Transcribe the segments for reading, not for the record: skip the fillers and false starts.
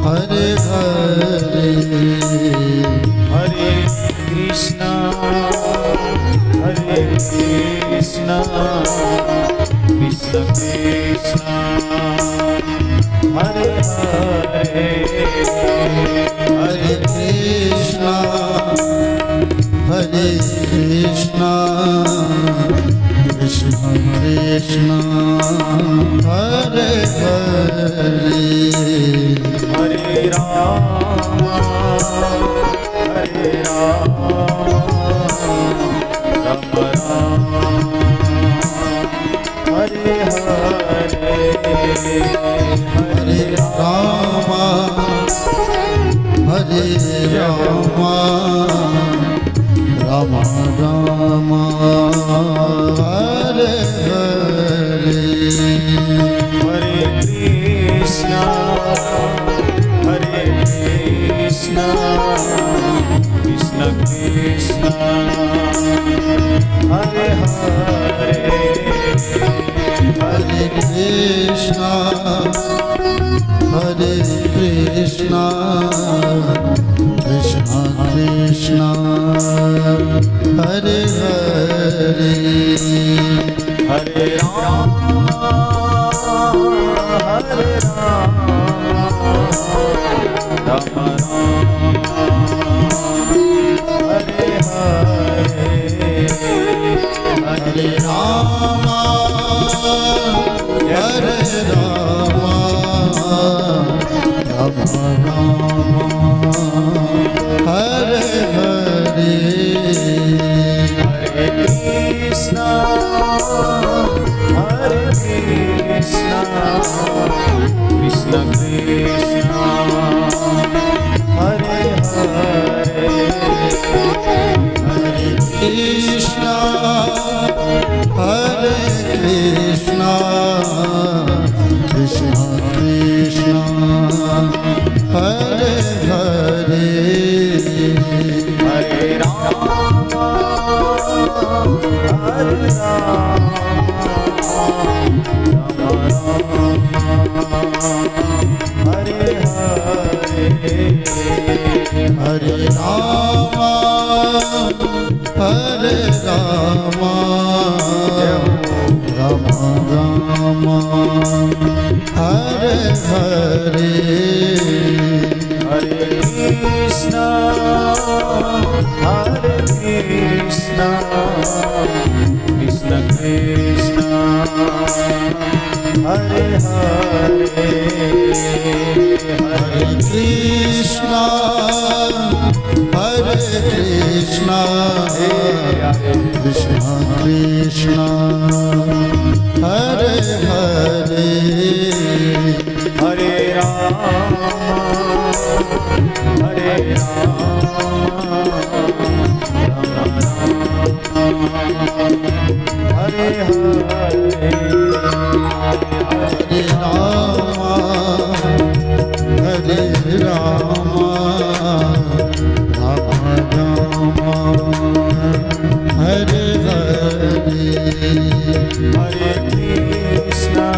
हरे हरे हरे कृष्णा कृष्ण कृष्णा हरे हरे हरे कृष्णा कृष्ण कृष्ण हरे हरे हरे राम राम राम हरे हरे हरे राम राम राम हरे हरे हरे कृष्णा कृष्ण कृष्ण हरे हरे हरे कृष्णा कृष्ण कृष्ण हरे हरे हरे राम राम हरे हरे हरे राम राम राम हरे हरे हरे कृष्णा कृष्ण कृष्ण हरे हरे हरे कृष्णा कृष्ण कृष्ण हरे हरे हरे राम हरे हरे हरे राम राम राम हरे हरे हरे कृष्णा कृष्ण कृष्ण हरे हरे हरे कृष्णा कृष्ण कृष्ण हरे हरे हरे राम हरे हरे हरे राम राम राम हरे हरे हरे कृष्णा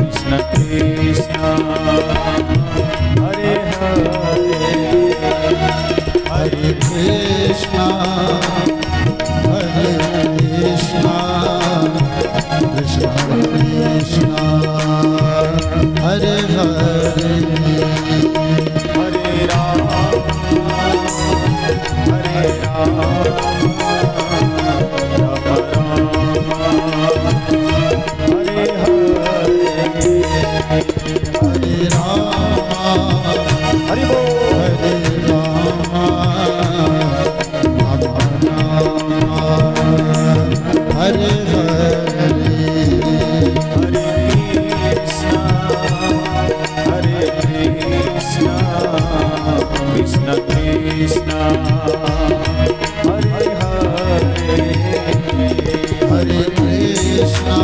कृष्ण कृष्ण हरे हरे हरे कृष्णा कृष्ण कृष्ण हरे हरे हरे राम हरे हरे राम हरि बोल हरे राम राम राम हरे हरे हरे कृष्णा कृष्ण कृष्ण हरे हरे हरे कृष्णा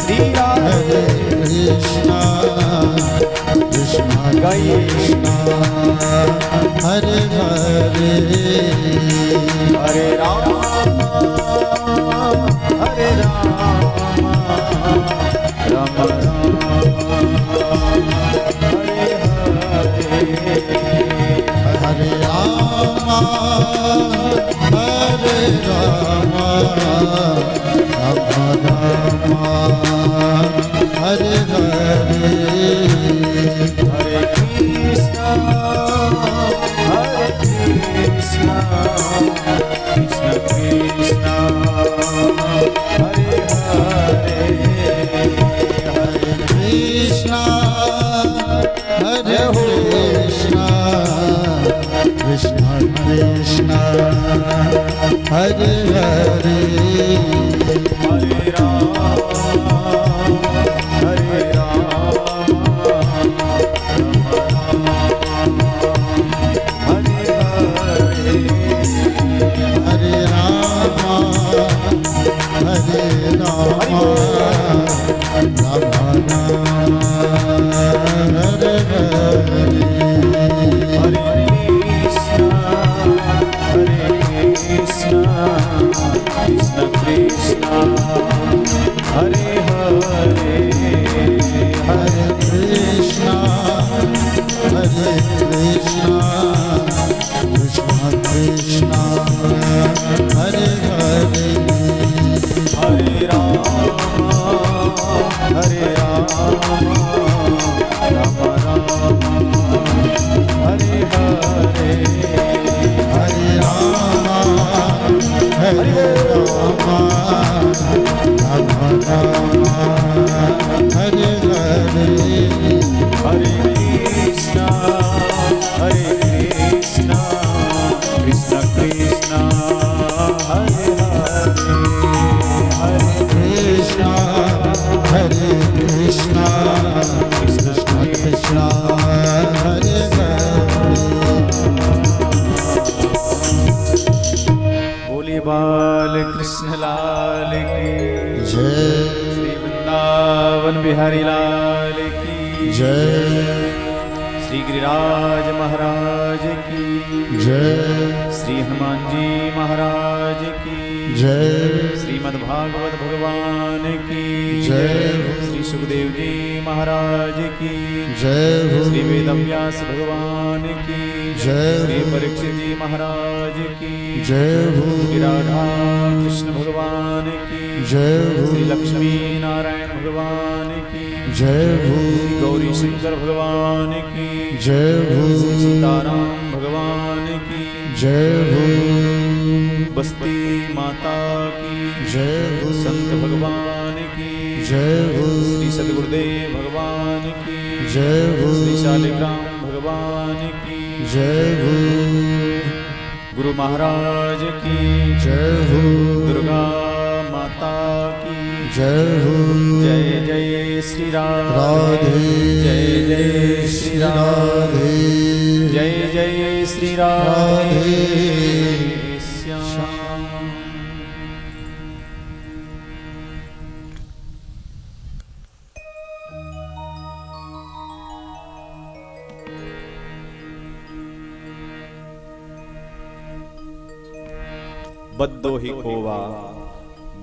श्री राधे कृष्ण कृष्ण कृष्ण हरे हरे हरे राम हरे हरे हरे राम हरे राम हरे हरे हरे राम हरे राम राम राम हरे हरे हरे कृष्णा कृष्ण कृष्णा हरे हरे हरे कृष्णा हरे कृष्णा कृष्ण कृष्णा हरे हरे हरे राम राम राम हरे हरे हरे राम हरे राम राम राम हरे हरे हरे कृष्णा कृष्ण कृष्णा हरे हरे हरे कृष्णा हरे कृष्णा कृष्ण कृष्णा हरे हरे बोले बाल कृष्ण लाल की जय श्री वृंदावन बिहारी लाल की जय श्री गिरिराज महाराज की जय श्री हनुमान जी महाराज की जय श्रीमद्भागवत भगवान की जय श्री सुखदेव जी महाराज की जय श्री वेदव्यास भगवान की जय श्री परीक्षित जी महाराज की जय श्री राधा कृष्ण भगवान की जय श्री लक्ष्मी नारायण भगवान की जय श्री गौरी शंकर भगवान की जय श्री सीताराम भगवान की जय बस्ती माता की जय संत भगवान की जय श्री सदगुरुदेव भगवान की जय श्री शालिग्राम भगवान की जय गुरु महाराज की जय दुर्गा माता की जय जय जय श्री राधे राधे जय जय श्री राधे राधे जय जय श्री राधे श्याम बद्धो ही कोवा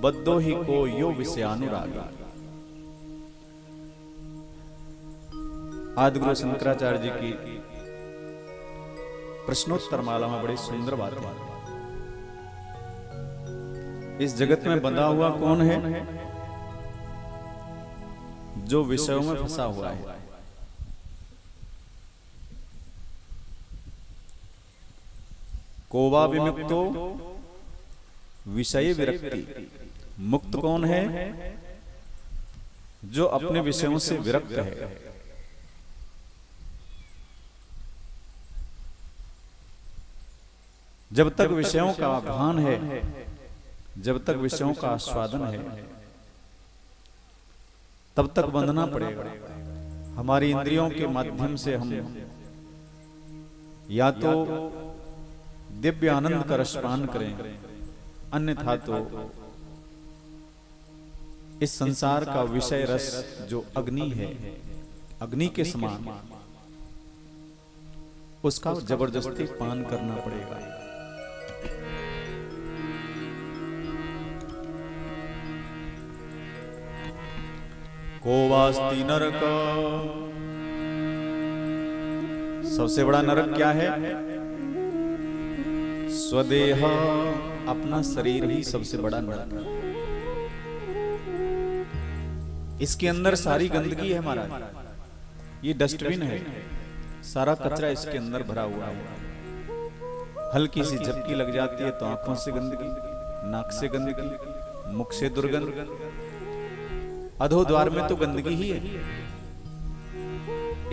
बद्धो ही को यो विषयानुरागी। आदिगुरु शंकराचार्य जी की प्रश्नोत्तर माला में बड़ी सुंदर बात है। इस जगत में बंधा हुआ कौन है? जो विषयों में फंसा हुआ है। कोवा विमुक्तो विषय विरक्ति। मुक्त कौन है? जो अपने विषयों से विरक्त है। जब तक विषयों का भान है, जब तक विषयों का आस्वादन है, तब तक बंधना पड़ेगा। हमारी इंद्रियों के माध्यम से हम या तो दिव्य आनंद का रसपान करें, अन्यथा तो इस संसार का विषय रस जो अग्नि है, अग्नि के समान, उसका जबरदस्ती पान करना पड़ेगा। कोवास्ति नरक। सबसे बड़ा नरक क्या है? स्वदेह, अपना शरीर ही सबसे बड़ा नरक है। इसके अंदर सारी गंदगी है महाराज। ये डस्टबिन है, सारा कचरा इसके अंदर भरा हुआ है। हल्की सी झपकी लग जाती है तो आंखों से गंदगी, नाक से गंदगी, मुख से दुर्गंध, अधोद्वार में तो गंदगी ही है।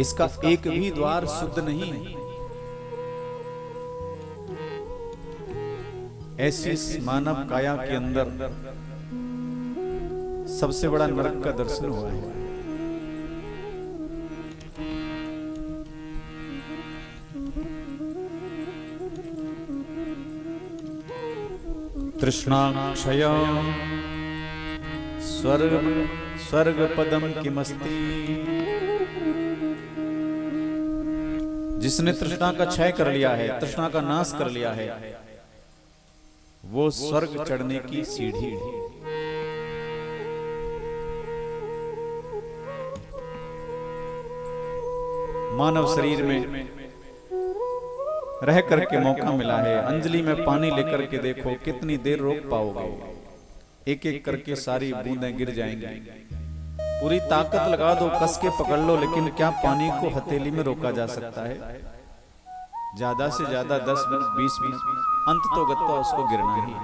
इसका एक भी द्वार शुद्ध नहीं है। ऐसी इस मानव काया के अंदर सबसे बड़ा नरक का दर्शन हुआ है। तृष्णाक्षय स्वर्ग पदम किमस्ति। जिसने तृष्णा का क्षय कर लिया है, तृष्णा का नाश कर लिया है, वो स्वर्ग चढ़ने की सीढ़ी है। मानव शरीर में रह करके मौका मिला है। अंजलि में पानी लेकर के देखो, कितनी देर रोक पाओगे? एक एक करके सारी बूंदें गिर जाएंगी। पूरी ताकत लगा दो, कस के पकड़ लो, लेकिन क्या पानी को हथेली में रोका जा सकता है? ज्यादा से ज्यादा 10 मिनट 20 मिनट, अंत तो गत्ता उसको गिरना ही।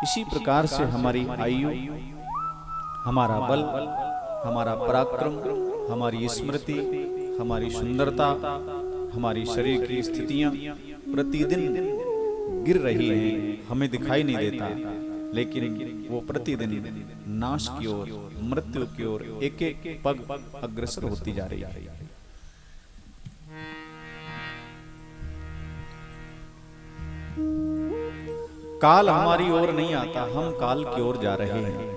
इसी प्रकार से हमारी आयु, हमारा बल, हमारा पराक्रम, हमारी स्मृति, हमारी सुंदरता, हमारी शरीर की स्थितियां प्रतिदिन गिर रही हैं। हमें दिखाई नहीं देता, लेकिन वो प्रतिदिन नाश की ओर, मृत्यु की ओर एक एक पग अग्रसर होती जा रही है। काल हमारी ओर नहीं आता, हम काल की ओर जा रहे हैं।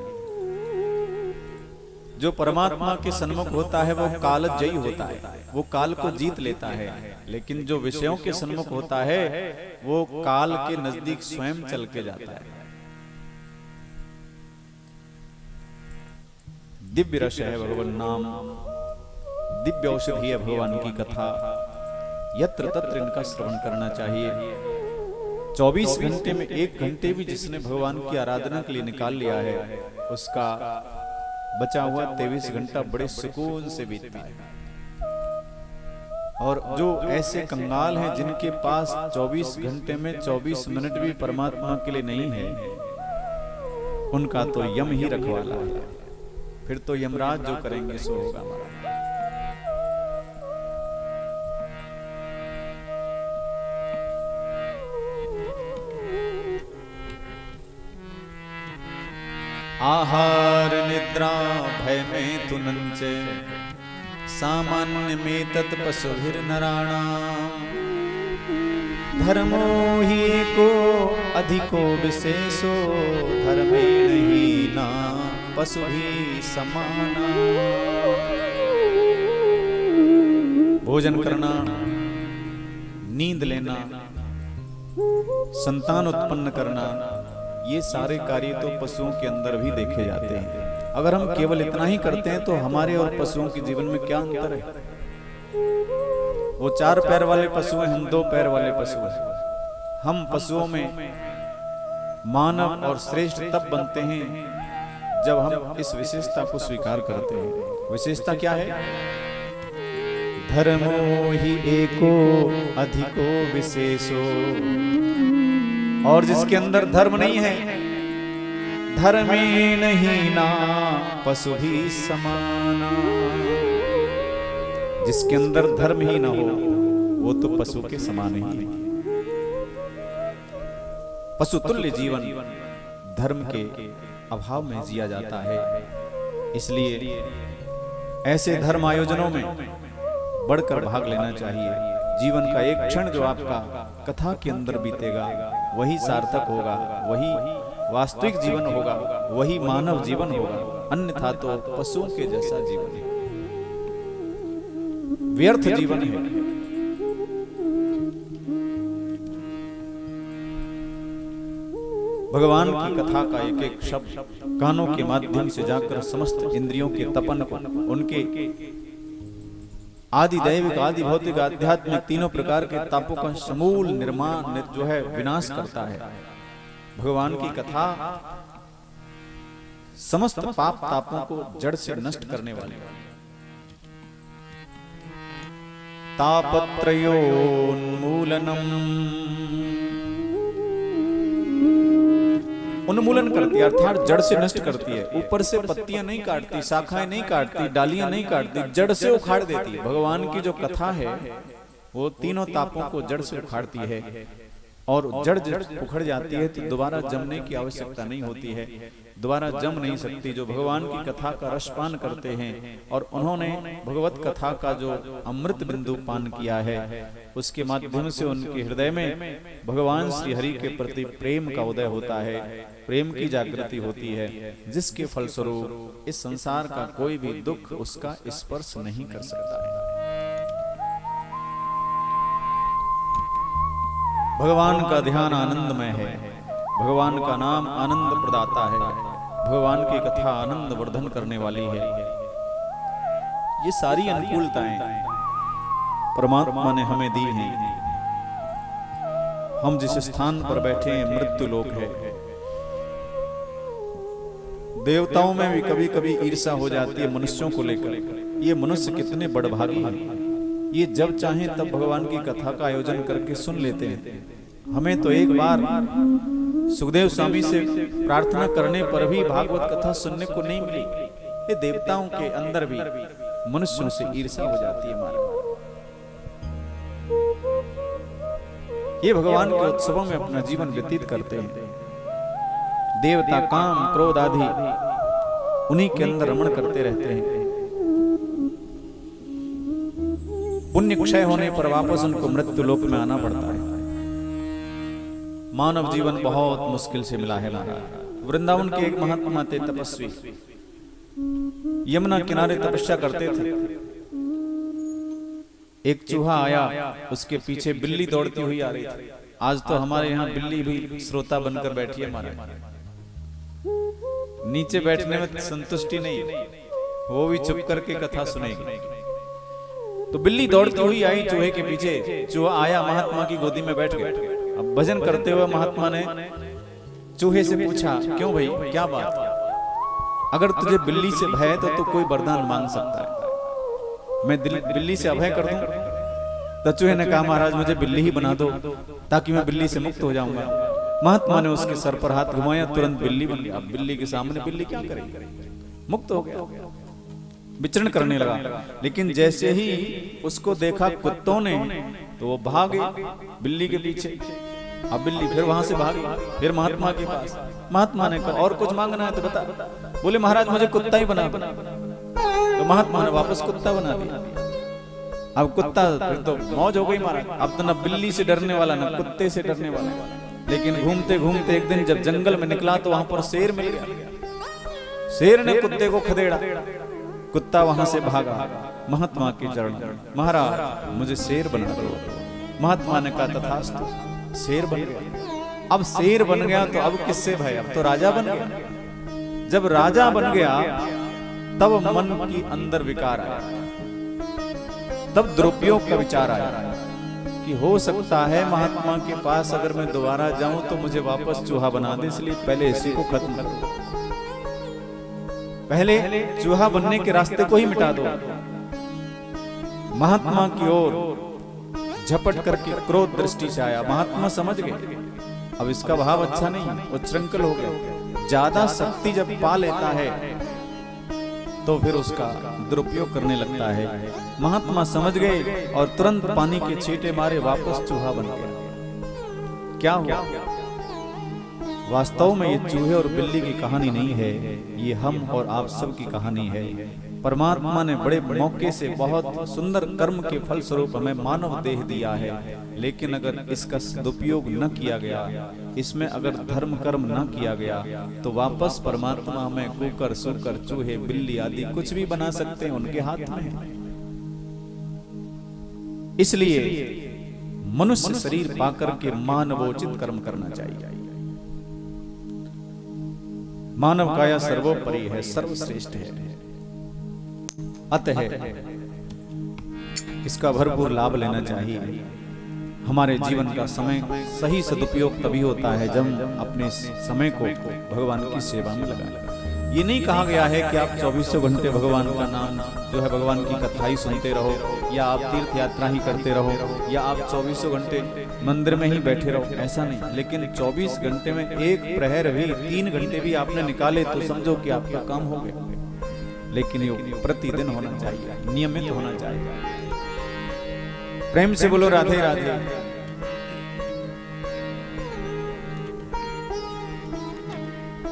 जो परमात्मा के सन्मुख होता है वो कालजयी होता है, वो काल को जीत लेता है। लेकिन जो विषयों के सन्मुख होता है वो काल के नजदीक स्वयं चल के जाता है। दिव्य रस है भगवान नाम, दिव्य औषधि है भगवान की कथा। यत्र तत्र इनका श्रवण करना चाहिए। 24 घंटे में 1 घंटे भी जिसने भगवान की आराधना के लिए निकाल लिया है, उसका बचा हुआ 23 घंटा बड़े सुकून से बीतता है। और जो ऐसे कंगाल हैं जिनके पास 24 घंटे में 24 मिनट भी परमात्मा के लिए नहीं है, उनका तो यम ही रखवाला है। फिर तो यमराज जो करेंगे सो होगा हमारा। आहार निद्रा भय में तुनंचे, सामान्य में तत्पशुभिर नराणाम। धर्मो ही को अधिको विशेषो, धर्मेण ही ना पशु भी समाना। भोजन करना, नींद लेना, संतान उत्पन्न करना, ये सारे कार्य तो पशुओं के अंदर भी देखे जाते हैं। अगर हम केवल इतना ही करते हैं तो हमारे और पशुओं के जीवन में क्या अंतर है? वो 4 पैर वाले पशु हैं, हम 2 पैर वाले पशु हैं। हम पशुओं में मानव और श्रेष्ठ तब बनते हैं जब हम इस विशेषता को स्वीकार करते हैं। विशेषता क्या है? धर्मो ही एको अधिको विशेषो। और जिसके अंदर धर्म नहीं है, धर्मेण ही ना पशु भी समाना। जिसके अंदर धर्म ही ना हो वो तो पशु के समान ही है। पशु तुल्य जीवन धर्म के अभाव में जिया जाता है। इसलिए ऐसे धर्म आयोजनों में बढ़कर भाग लेना चाहिए। जीवन का एक क्षण जो आपका कथा के अंदर बीतेगा वही सार्थक होगा, वही वास्तविक जीवन होगा, वही मानव जीवन होगा। अन्यथा तो पशुओं के जैसा जीवन है, व्यर्थ जीवन है। भगवान की कथा का एक एक शब्द कानों के माध्यम से जाकर समस्त इंद्रियों के तपन को, उनके आदि दैविक, आदि भौतिक, आध्यात्मिक तीनों प्रकार के तापों का समूल निर्माण जो है विनाश करता है। भगवान की कथा समस्त पाप तापों को जड़ से नष्ट करने वाली। तापत्रयोन्मूलनम, उन्मूलन करती है अर्थात जड़ से नष्ट करती है। ऊपर से पत्तियां नहीं काटती, शाखाएं नहीं काटती, डालियां नहीं काटती, जड़ से उखाड़ देती है। भगवान की जो कथा है वो तीनों तापों को जड़ से उखाड़ती है। और जड़ उखड़ जाती है तो दोबारा जमने की आवश्यकता नहीं होती है, दोबारा जम नहीं सकती। जो भगवान की कथा का रसपान करते हैं और उन्होंने भगवत कथा का जो अमृत बिंदु पान किया है, उसके माध्यम से उनके हृदय में भगवान श्री हरि के प्रति प्रेम का उदय होता है, प्रेम की जागृति होती है, जिसके फलस्वरूप इस संसार का कोई भी दुख उसका स्पर्श नहीं कर सकता है। भगवान का ध्यान आनंदमय है, भगवान का नाम आनंद प्रदाता है, भगवान की कथा आनंद वर्धन करने वाली है। ये सारी अनुकूलताएं परमात्मा ने हमें दी हैं। हम जिस स्थान पर बैठे हैं मृत्यु लोक है। देवताओं में भी कभी कभी ईर्ष्या हो जाती है मनुष्यों को लेकर, ये मनुष्य कितने बड़भागी हैं, ये जब चाहें तब भगवान की कथा का आयोजन करके सुन लेते हैं। हमें तो एक बार सुखदेव स्वामी से प्रार्थना करने पर भी भागवत कथा सुनने को नहीं मिली। ये देवताओं के अंदर भी मनुष्यों से ईर्ष्या हो जाती है हमारे। ये भगवान के उत्सवों में अपना जीवन व्यतीत करते हैं। देवता काम क्रोध आदि उन्हीं के अंदर रमण करते रहते हैं। पुण्य क्षय होने पर वापस उनको मृत्यु लोक में आना पड़ता है। मानव जीवन बहुत मुश्किल से मिला है महाराज। वृंदावन के एक महात्मा थे, तपस्वी, यमुना किनारे तपस्या करते थे। एक चूहा आया, उसके पीछे बिल्ली दौड़ती हुई आ रही थी। आज तो हमारे यहाँ बिल्ली भी श्रोता बनकर बैठी है महाराज। नीचे बैठने में संतुष्टि नहीं, वो भी चुप करके कथा सुनेगी। तो बिल्ली दौड़ती हुई आई चूहे के पीछे। चूहा आया, महात्मा की गोदी में बैठ गया। अब भजन करते हुए महात्मा ने चूहे से पूछा, क्यों भाई, क्या बात? अगर तुझे बिल्ली से भय है तो तू कोई वरदान मांग सकता है, मैं बिल्ली से अभय कर दूं। तो चूहे ने कहा, महाराज मुझे बिल्ली ही बना दो ताकि मैं बिल्ली से मुक्त हो जाऊंगा। महात्मा ने उसके सर पर हाथ घुमाया, तुरंत बिल्ली बन गया। अब बिल्ली के सामने बिल्ली क्या करेगी, मुक्त हो गया, विचरण करने लगा। लेकिन जैसे ही उसको देखा कुत्तों ने तो वो भागे बिल्ली के पीछे। अब बिल्ली फिर वहां से भागी, फिर महात्मा के पास। महात्मा ने कहा, और कुछ मांगना है तो बता। बोले, महाराज मुझे कुत्ता ही बना दो। तो महात्मा ने वापस कुत्ता बना दिया। अब कुत्ता, फिर तो मौज हो गई महाराज। अब तो न बिल्ली से डरने वाला न कुत्ते से डरने वाला। लेकिन घूमते घूमते एक दिन जब जंगल में निकला तो वहां पर शेर मिल गया। शेर ने कुत्ते को खदेड़ा, कुत्ता वहां से भागा महात्मा के चरण, महाराज मुझे शेर बना दो। महात्मा ने कहा, तथास्तु, शेर बन गया। अब शेर बन गया तो अब किससे भय, अब तो राजा बन गया। जब राजा बन गया तब मन की अंदर विकार आया, तब दुरुपयोग का विचार आया कि हो सकता है महात्मा के पास अगर मैं दोबारा जाऊं तो मुझे वापस चूहा बना दे, इसलिए पहले इसी को खत्म करो, पहले चूहा बनने के रास्ते को ही मिटा दो। महात्मा की ओर झपट करके क्रोध दृष्टि से आया। महात्मा समझ गए अब इसका भाव अच्छा नहीं, उच्छृंखल हो गया। ज्यादा शक्ति जब पा लेता है तो फिर उसका दुरुपयोग करने लगता है। महात्मा समझ गए और तुरंत पानी के छींटे मारे वापस चूहा बन गया। क्या हुआ? वास्तव में ये चूहे और बिल्ली की कहानी नहीं है, ये हम और आप सब की कहानी है। परमात्मा ने बड़े मौके से बहुत सुंदर कर्म के फल स्वरूप हमें मानव देह दिया है, लेकिन अगर इसका सदुपयोग न किया गया, इसमें अगर धर्म कर्म न किया गया तो वापस परमात्मा हमें कुकर, सुकर, चूहे, बिल्ली आदि कुछ भी बना सकते हैं, उनके हाथ में है। इसलिए मनुष्य शरीर पाकर के मानवोचित कर्म करना चाहिए। मानव काया सर्वोपरि है, सर्वश्रेष्ठ है। अतः इसका भरपूर लाभ लेना चाहिए। हमारे जीवन का समय सही सदुपयोग तभी होता है जब हम अपने समय को भगवान की सेवा में लगाएं। ये नहीं कहा गया है कि आप 24 घंटे भगवान का नाम जो है, भगवान की कथा ही सुनते रहो, या आप तीर्थ यात्रा ही करते रहो, या आप 24 घंटे मंदिर में ही बैठे रहो, ऐसा नहीं। लेकिन 24 घंटे में एक प्रहर भी, 3 घंटे भी आपने निकाले तो समझो कि आपका काम हो गया। लेकिन ये प्रतिदिन होना चाहिए, नियमित होना चाहिए। प्रेम से बोलो राधे राधे।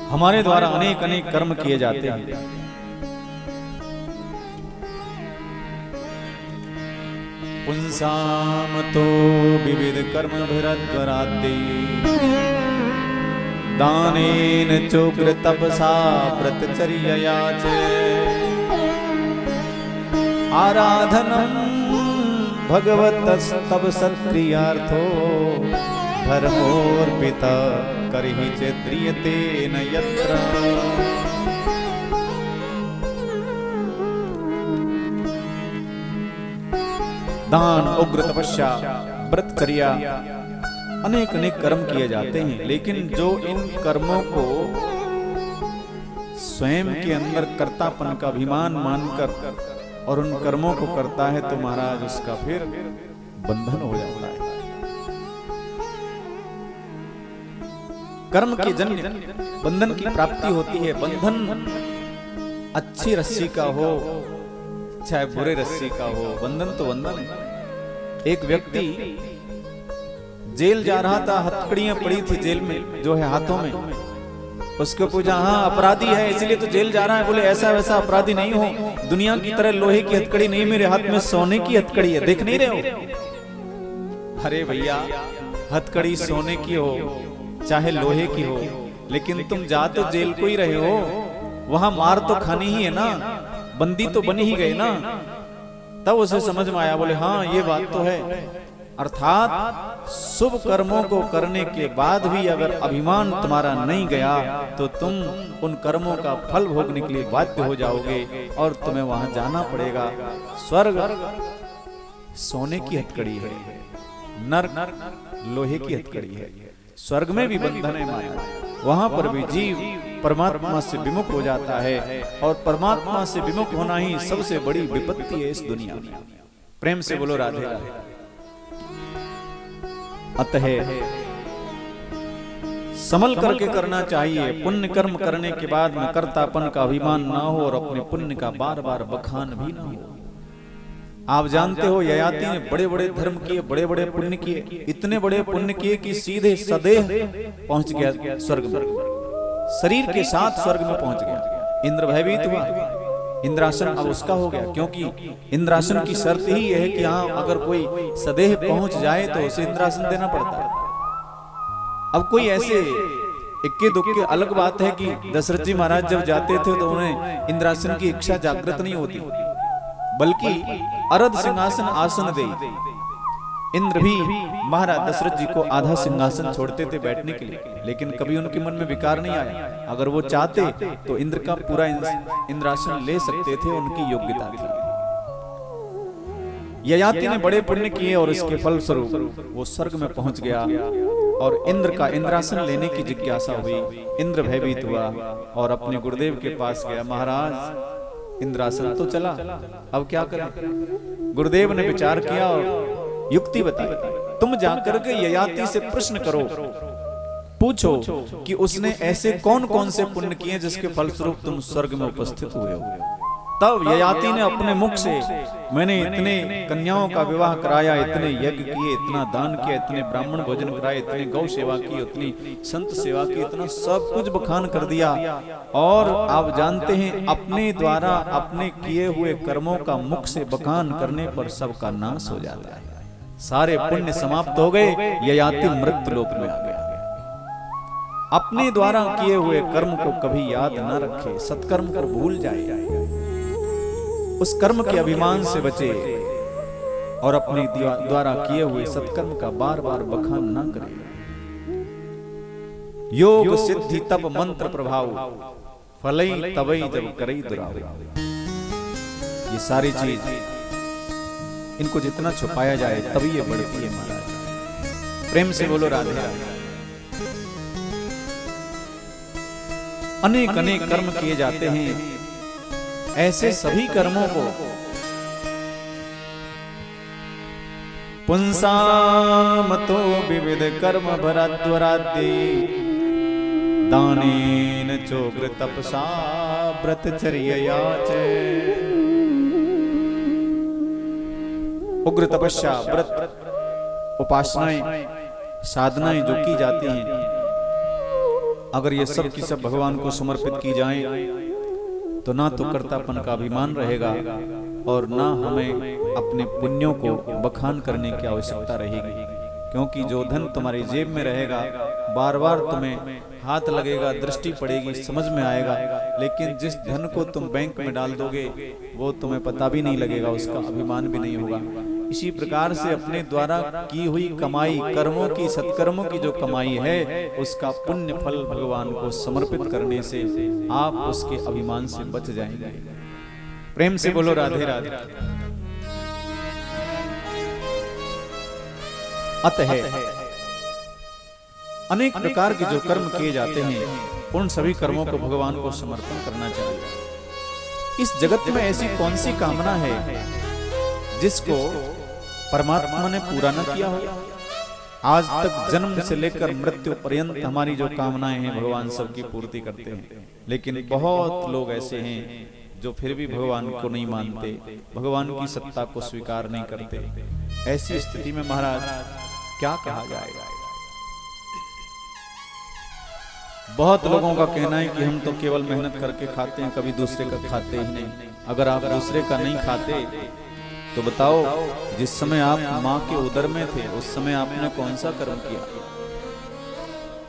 हमारे द्वारा अनेक अनेक कर्म किए जाते हैं। पुंसाम तो विविध कर्म भरद्वराद्दे दानेन चोग्र तपसा व्रतचर्यया च आराधनम भगवतस्तव सत्क्रियार्थो धर्मोर्पिता करहि च द्रियते न यत्र। दान, उग्र तपस्या, व्रतचर्या, अनेक अनेक कर्म किए जाते हैं, लेकिन जो इन कर्मों को स्वयं के अंदर कर्तापन का अभिमान मानकर और उन कर्मों को करता है तो महाराज उसका फिर बंधन हो जाता है। कर्म के जन्य बंधन की प्राप्ति होती है। बंधन अच्छी रस्सी का हो चाहे बुरे रस्सी का हो, बंधन तो बंधन है। एक व्यक्ति जेल जा रहा था, हथकड़ियां पड़ी थी जेल में जो है हाथों में। उसको पूछा, हाँ अपराधी है इसलिए तो जेल जा रहा है? बोले ऐसा वैसा अपराधी नहीं हो, दुनिया की तरह लोहे की हथकड़ी नहीं, मेरे हाथ में सोने की हथकड़ी है, देख नहीं रहे हो? अरे भैया, हथकड़ी सोने की हो चाहे लोहे की हो, लेकिन तुम जा तो जेल को ही रहे हो, वहां मार तो खानी ही है ना, बंदी तो बनी ही गए ना। तब उसे समझ में आया, बोले हाँ ये बात तो है। अर्थात शुभ कर्मों को करने के बाद भी अगर अभिमान तुम्हारा नहीं गया तो तुम उन कर्मों का फल भोगने के लिए बाध्य हो जाओगे और तुम्हें वहां जाना पड़ेगा। स्वर्ग सोने की हथकड़ी है, नरक लोहे की हथकड़ी है। स्वर्ग में भी बंधन है माया, वहां पर भी जीव परमात्मा से विमुख हो जाता है और परमात्मा से विमुख होना ही सबसे बड़ी विपत्ति है इस दुनिया में। प्रेम से बोलो राधे राधे। अतः संभल करके करना चाहिए। पुण्य कर्म करने के बाद में कर्तापन का अभिमान ना हो और अपने पुण्य का बार बार बखान भी ना हो। आप जानते हो ययाति ने बड़े बड़े धर्म किए, बड़े बड़े पुण्य किए, इतने बड़े पुण्य किए कि सीधे सदेह पहुंच गया स्वर्ग में, शरीर के साथ स्वर्ग में पहुंच गया। इंद्र भयभीत हुआ, इंद्रासन अब उसका हो गया, क्योंकि इंद्रासन की शर्त ही यह है कि हाँ अगर कोई सदेह पहुंच जाए तो उसे इंद्रासन देना पड़ता है। अब कोई ऐसे इक्के दुक्के अलग बात है कि दशरथ जी महाराज जब जाते थे तो उन्हें इंद्रासन की इच्छा जागृत नहीं होती, बल्कि अरध सिंहासन आसन दे। इंद्र भी महाराज दशरथ जी को आधा सिंहासन छोड़ते थे बैठने के लिए, लेकिन कभी उनके मन में विकार नहीं आया। अगर वो चाहते तो इंद्र का पूरा इंद्रासन ले सकते थे, उनकी योग्यता थी। ययाति ने बड़े पुण्य किए और इसके फल स्वरूप वो स्वर्ग में पहुंच गया और इंद्र का इंद्रासन लेने की जिज्ञासा हुई। इंद्र भयभीत हुआ और अपने गुरुदेव के पास गया, महाराज इंद्रासन तो चला, अब क्या करें? गुरुदेव ने विचार किया और युक्ति बताई। तुम जाकर के ययाति से प्रश्न करो, पूछो कि उसने ऐसे कौन कौन से पुण्य किए जिसके फलस्वरूप तुम स्वर्ग में उपस्थित हुए हो। तब ययाति ने अपने मुख से, मैंने इतने कन्याओं का विवाह कराया, इतने यज्ञ किए, इतना दान किया, इतने ब्राह्मण भोजन कराए, इतने गौ सेवा की, इतनी संत सेवा की, इतना सब कुछ बखान कर दिया। और आप जानते हैं अपने द्वारा अपने किए हुए कर्मों का मुख से बखान करने पर सबका नाश हो जाता है। सारे पुण्य समाप्त हो गए, ययाति मृत्यु लोक में आ गया। अपने द्वारा किए हुए कर्म को कभी याद न रखे, सत्कर्म को भूल जाए, उस कर्म के अभिमान से बचे और अपने द्वारा किए हुए सत्कर्म का बार बार बखान न करे। योग सिद्धि तप मंत्र प्रभाव फलई तबई जब करई दुराव। ये सारी चीज इनको जितना छुपाया जाए तभी ये बढ़ती है महाराज। प्रेम से बोलो राधे राधे। अनेक अनेक कर्म किए जाते हैं, ऐसे सभी कर्मों को पुंसामतो विविध कर्म भरद्वराद्दे दानेन चोग्र तपसा व्रतचर्यया च। उग्र तपस्या, व्रत, उपासनाएं, साधनाएं जो की जाती हैं, अगर ये सब की सब भगवान को समर्पित की जाएं तो ना तो कर्तापन का अभिमान रहेगा और ना हमें अपने पुण्यों को बखान करने की आवश्यकता रहेगी। क्योंकि जो धन तुम्हारी जेब में रहेगा बार बार तुम्हें हाथ लगेगा, दृष्टि पड़ेगी, समझ में आएगा, लेकिन जिस धन को तुम बैंक में डाल दोगे वो तुम्हें पता भी नहीं लगेगा, उसका अभिमान भी नहीं होगा। इसी प्रकार से अपने द्वारा की हुई कमाई, कर्मों की, सत्कर्मों की जो कमाई है उसका पुण्य फल भगवान को समर्पित करने से आप उसके अभिमान से बच जाएंगे। प्रेम से बोलो राधे राधे। अतः अनेक प्रकार के जो कर्म किए जाते हैं उन सभी कर्मों को भगवान को समर्पण करना चाहिए। इस जगत में ऐसी कौन सी कामना है जिसको परमात्मा ने पूरा न किया हो? आज तक जन्म से लेकर मृत्यु पर्यंत हमारी जो कामनाएं हैं भगवान सबकी पूर्ति करते हैं, लेकिन बहुत लोग ऐसे हैं जो फिर भी भगवान को नहीं मानते, भगवान की सत्ता को स्वीकार नहीं करते। ऐसी स्थिति में महाराज क्या कहा जाएगा? बहुत लोगों का कहना है कि हम तो केवल मेहनत करके खाते हैं, कभी दूसरे का खाते ही नहीं। अगर आप दूसरे का नहीं खाते तो बताओ, जिस समय आप माँ के उदर में थे उस समय आपने कौन सा कर्म किया?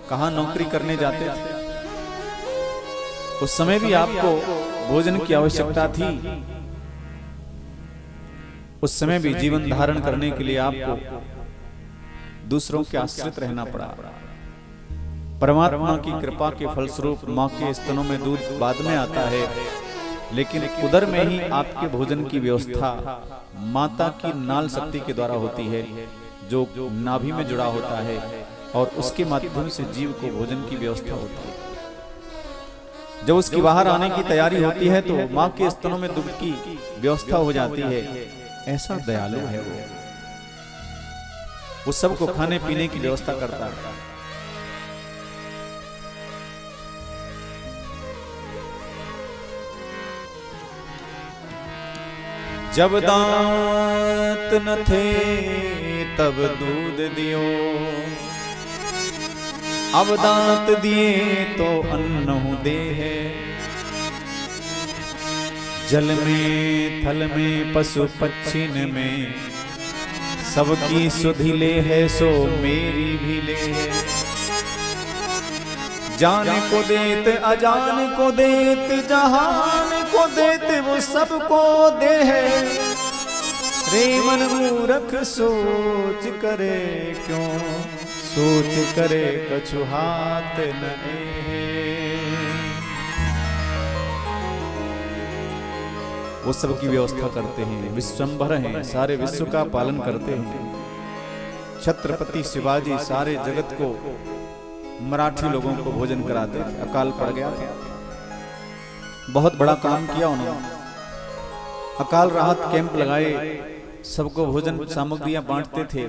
कहाँ नौकरी करने जाते थे? उस समय भी आपको भोजन की आवश्यकता थी, उस समय भी जीवन धारण करने के लिए आपको दूसरों के आश्रित रहना पड़ा। परमात्मा की कृपा के फलस्वरूप माँ के स्तनों में दूध बाद में आता है, लेकिन उदर में ही आपके भोजन की व्यवस्था माता की नाल शक्ति के द्वारा होती है, जो नाभि में जुड़ा होता है, और उसके माध्यम से जीव को भोजन की व्यवस्था होती है। जब उसकी बाहर आने की तैयारी होती है तो माँ के स्तनों में दूध की व्यवस्था हो जाती है। ऐसा दयालु है वो सबको खाने पीने की व्यवस्था करता है। जब दांत न थे तब दूध दियो, अब दांत दिए तो अन्न दे है। जल में थल में पशु पक्षिन में सबकी सुधि ले है, सो मेरी भी ले है। जान को देत अजान को देत, जहान को देत वो सबको दे है। रे मन मूर्ख सोच करे क्यों, सोच करे कछु हाथ नहीं। वो सबकी व्यवस्था करते हैं, विश्वंभर हैं, सारे विश्व का पालन करते हैं। छत्रपति शिवाजी सारे जगत को, मराठी लोगों को भोजन कराते थे। अकाल पड़ गया था, बहुत बड़ा काम किया उन्होंने। अकाल राहत कैंप लगाए, सबको भोजन सामग्रियां बांटते थे।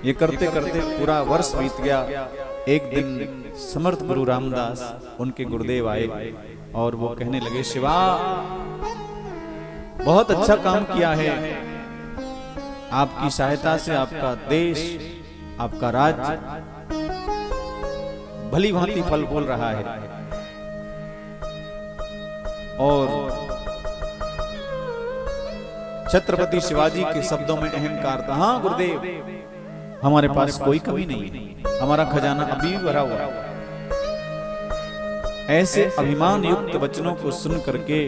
ये करते करते पूरा वर्ष बीत गया। एक दिन समर्थ गुरु रामदास उनके गुरुदेव आए और वो कहने लगे, शिवा बहुत अच्छा काम किया है, आपकी सहायता से आपका देश, आपका राज्य भली भांति फल फूल रहा है। और छत्रपति शिवाजी के शब्दों में अहंकार था। हाँ गुरुदेव, हमारे पास कोई कमी नहीं है, हमारा खजाना अभी भी भरा हुआ है। ऐसे अभिमान युक्त वचनों को सुन करके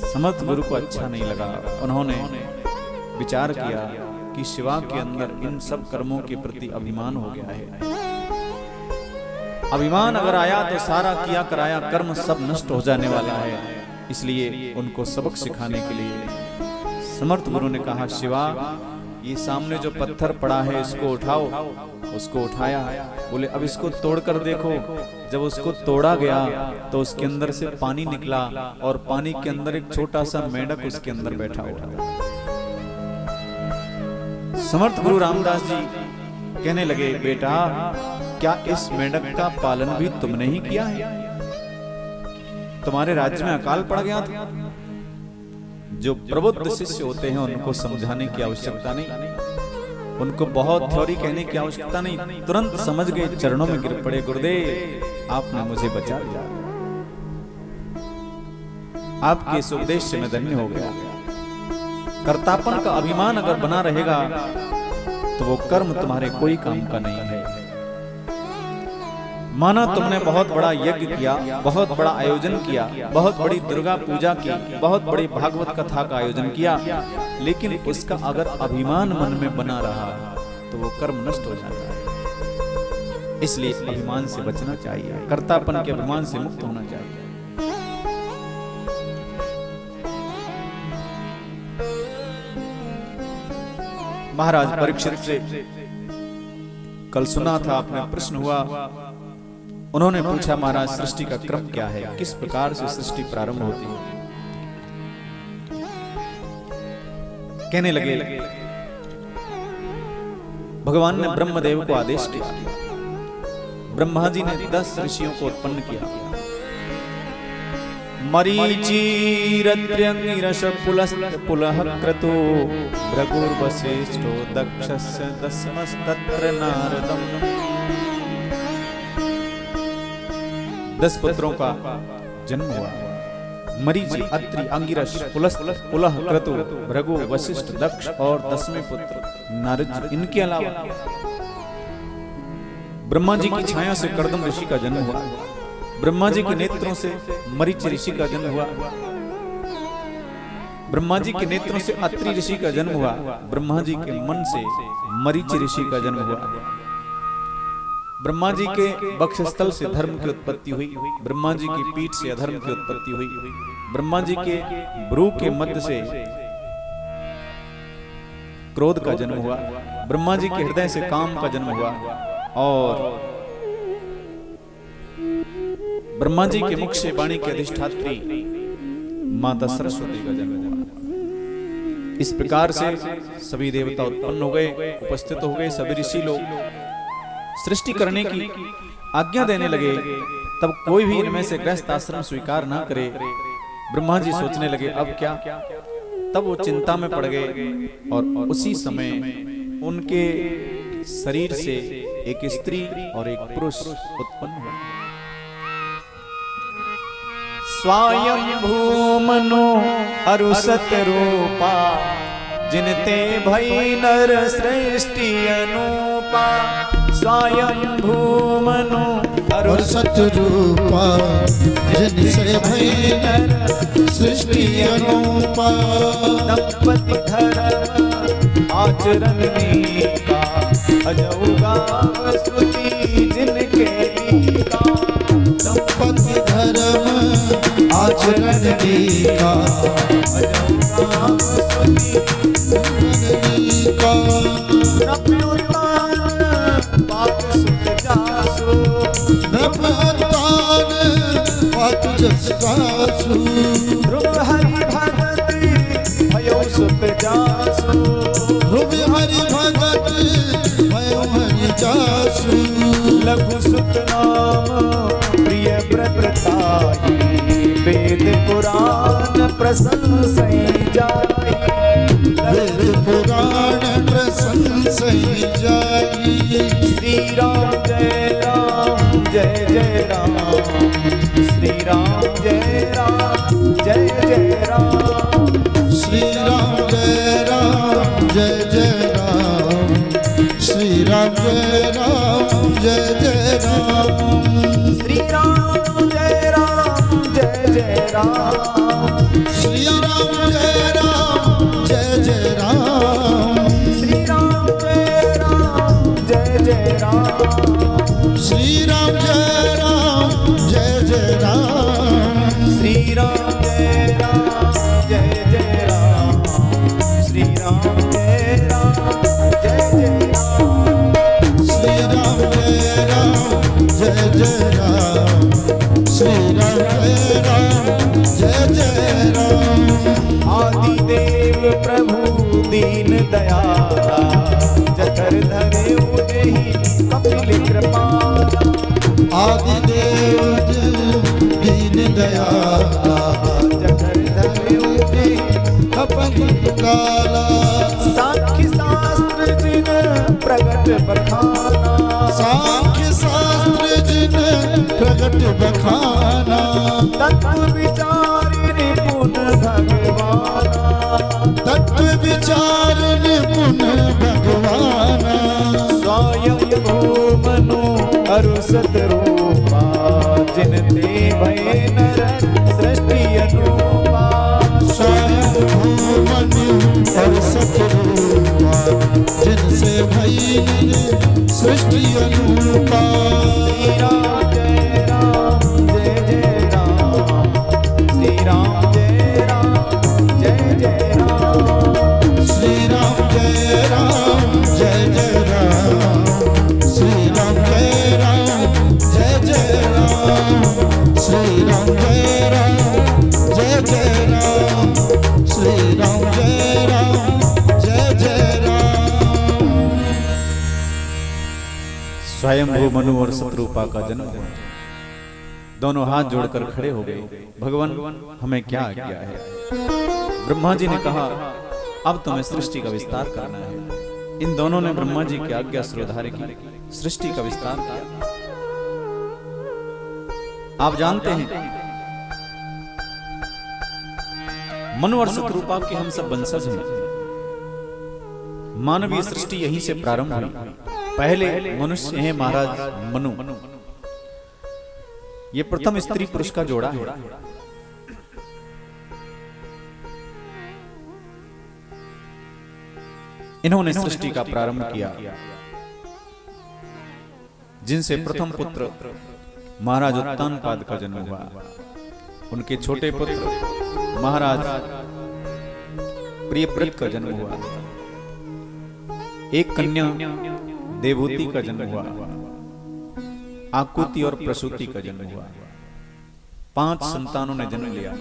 समर्थ गुरु को अच्छा नहीं लगा। उन्होंने विचार किया कि शिवा के अंदर इन सब कर्मों के प्रति अभिमान हो गया है। अभिमान अगर आया तो सारा किया कराया कर्म सब नष्ट हो जाने वाला है। इसलिए उनको सबक सिखाने के लिए समर्थ गुरु ने कहा, शिवा ये सामने जो पत्थर पड़ा है इसको उठाओ। उसको उठाया, बोले अब इसको तोड़ कर देखो। जब उसको तोड़ा गया तो उसके अंदर से पानी निकला और पानी के अंदर एक छोटा सा मेंढक उसके अंदर बैठा हुआ। समर्थ गुरु रामदास जी कहने लगे, बेटा क्या इस मेंढक का पालन भी तुमने ही किया है? तुम्हारे राज्य में अकाल पड़ गया था। जो प्रबुद्ध शिष्य होते हैं उनको समझाने की आवश्यकता नहीं, उनको बहुत थ्योरी कहने की आवश्यकता नहीं, तुरंत समझ गए, चरणों में गिर पड़े, गुरुदेव आपने मुझे बचा लिया, आपके इस उपदेश से मैं धन्य हो गया। कर्तापन का अभिमान अगर बना रहेगा तो वो कर्म तुम्हारे कोई काम का नहीं है। माना तुमने बहुत बड़ा यज्ञ किया, बहुत बड़ा आयोजन किया, बहुत बड़ी दुर्गा पूजा की, बहुत बड़ी भागवत कथा का आयोजन किया, लेकिन उसका अगर अभिमान मन में बना रहा तो वो कर्म नष्ट हो जाता है। इसलिए अभिमान से बचना चाहिए, कर्तापन के अभिमान से मुक्त होना चाहिए। महाराज परीक्षित से कल सुना था आपने, प्रश्न हुआ, उन्होंने पूछा महाराज सृष्टि का क्रम क्या है, किस प्रकार से सृष्टि प्रारंभ होती है। कहने लगे भगवान ने ब्रह्मदेव को आदेश किया, ब्रह्मा जी ने 10 ऋषियों को उत्पन्न किया। मरीचिरत्र्यंगिरश पुलः क्रतु भृगुर्वसिष्ठो दक्षस्य दशमस्तत्र नारदम्। 10 पुत्रों का जन्म हुआ। मरीचि, अत्रि, अंगिरस, पुलह, क्रतु, भृगु, वशिष्ठ, दक्ष और 10वें पुत्र नारद। इनके अलावा ब्रह्मा जी की छाया से कर्दम ऋषि का जन्म हुआ, ब्रह्मा जी के नेत्रों से मरीचि ऋषि का जन्म हुआ, ब्रह्मा जी के नेत्रों से अत्रि ऋषि का जन्म हुआ, ब्रह्मा जी के मन से मरीचि ऋषि का जन्म हुआ, ब्रह्मा जी के वक्षस्थल से धर्म की उत्पत्ति हुई, ब्रह्मा जी की पीठ से अधर्म की उत्पत्ति हुई, ब्रह्मा जी के भ्रू के मध्य से क्रोध का जन्म हुआ, ब्रह्मा जी के हृदय से काम का जन्म हुआ और ब्रह्मा जी के मुख से वाणी की अधिष्ठात्री माता सरस्वती का जन्म हुआ। इस प्रकार से सभी देवता उत्पन्न हो गए, उपस्थित हो गए। सभी ऋषि लोग सृष्टि करने की आज्ञा देने लगे। तब कोई भी इनमें से गृहस्थ आश्रम स्वीकार ना करे। ब्रह्मा जी सोचने लगे अब क्या। तब वो चिंता में पड़ गए और उसी समय उनके शरीर से एक स्त्री और एक पुरुष उत्पन्न हुआ। स्वयं मनो अरुसत रूपा जिनते भई नर सृष्टि अनुपा। स्वयं मनो अरुसत रूपा जिनसे भई नर सृष्टि अनुपा। दंपति धर्म आचरण का अजौगा स्तुति जिनके का। दंपति धर्म आचरण का अजौगा स्तुति का। पाक सुत जासु नभतान पाक जसासु। ध्रुव हरि भगत भयो सुत जासु। ध्रुव हरि भगत भयो हरि जासु। लघु सुत नाम प्रिय व्रतताई। वेद पुराण प्रशंसई जाई। वेद पुराण प्रशंसई जाई। श्री राम जय राम जय जय राम। श्री राम जय राम जय जय राम। श्री राम जय राम जय जय राम। श्री राम जय राम जय जय राम। श्री राम जय राम जय जय राम। श्री राम जय राम जय जय राम। श्री राम जय राम जय जय राम। श्री राम जय राम जय जय राम। श्री राम जय राम जय जय राम। श्री राम जय राम जय जय राम। श्री राम जय राम जय जय राम। श्री राम जय राम जय जय राम। आदिदेव प्रभु दीन दयाला। जठर धरे उदहि कपिल कृपाला। आदिदेव दीन दयाला। जठर धरे उदहि कपिल काला। साखी शास्त्र जिन निकट बखाना। तत्व विचार निपुण भगवाना, तत्व विचार निपुण भगवाना। स्वयं भू मनु अरु सतरूपा, जिन ते भय नर सृष्टि अनुपा। स्वयं भू मनु अरु सतरूपा, जिनसे भई नर सृष्टि अनुपा। श्री राम जय राम जय जय राम, श्री राम जय राम जय जय राम। श्री राम जय राम जय जय राम। श्री राम जय राम जय जय राम। श्री राम जय राम जय जय राम। श्री राम जय राम जय जय राम। स्वयंभू मनु और शत्रुपा का जन्म हुआ। दोनों हाथ जोड़कर खड़े हो गए। भगवान हमें क्या आज्ञा है? ब्रह्मा जी ने कहा अब तुम्हें सृष्टि का विस्तार करना है। इन दोनों ने ब्रह्मा जी की आज्ञा श्रोधार्य की, सृष्टि का विस्तार किया। आप जानते हैं मनु और शत्रुपा के हम सब वंशज हैं। मानवीय सृष्टि यहीं से प्रारंभ हुई। पहले मनुष्य हैं महाराज मनु। ये प्रथम स्त्री पुरुष का जोड़ा है। इन्होंने सृष्टि का प्रारंभ किया, जिनसे प्रथम पुत्र महाराज उत्तानपाद का जन्म हुआ। उनके छोटे पुत्र महाराज प्रियव्रत का जन्म हुआ। एक कन्या देवहूति का जन्म हुआ। आकुति और प्रसूति का जन्म हुआ। 5 संतानों ने जन्म लिया।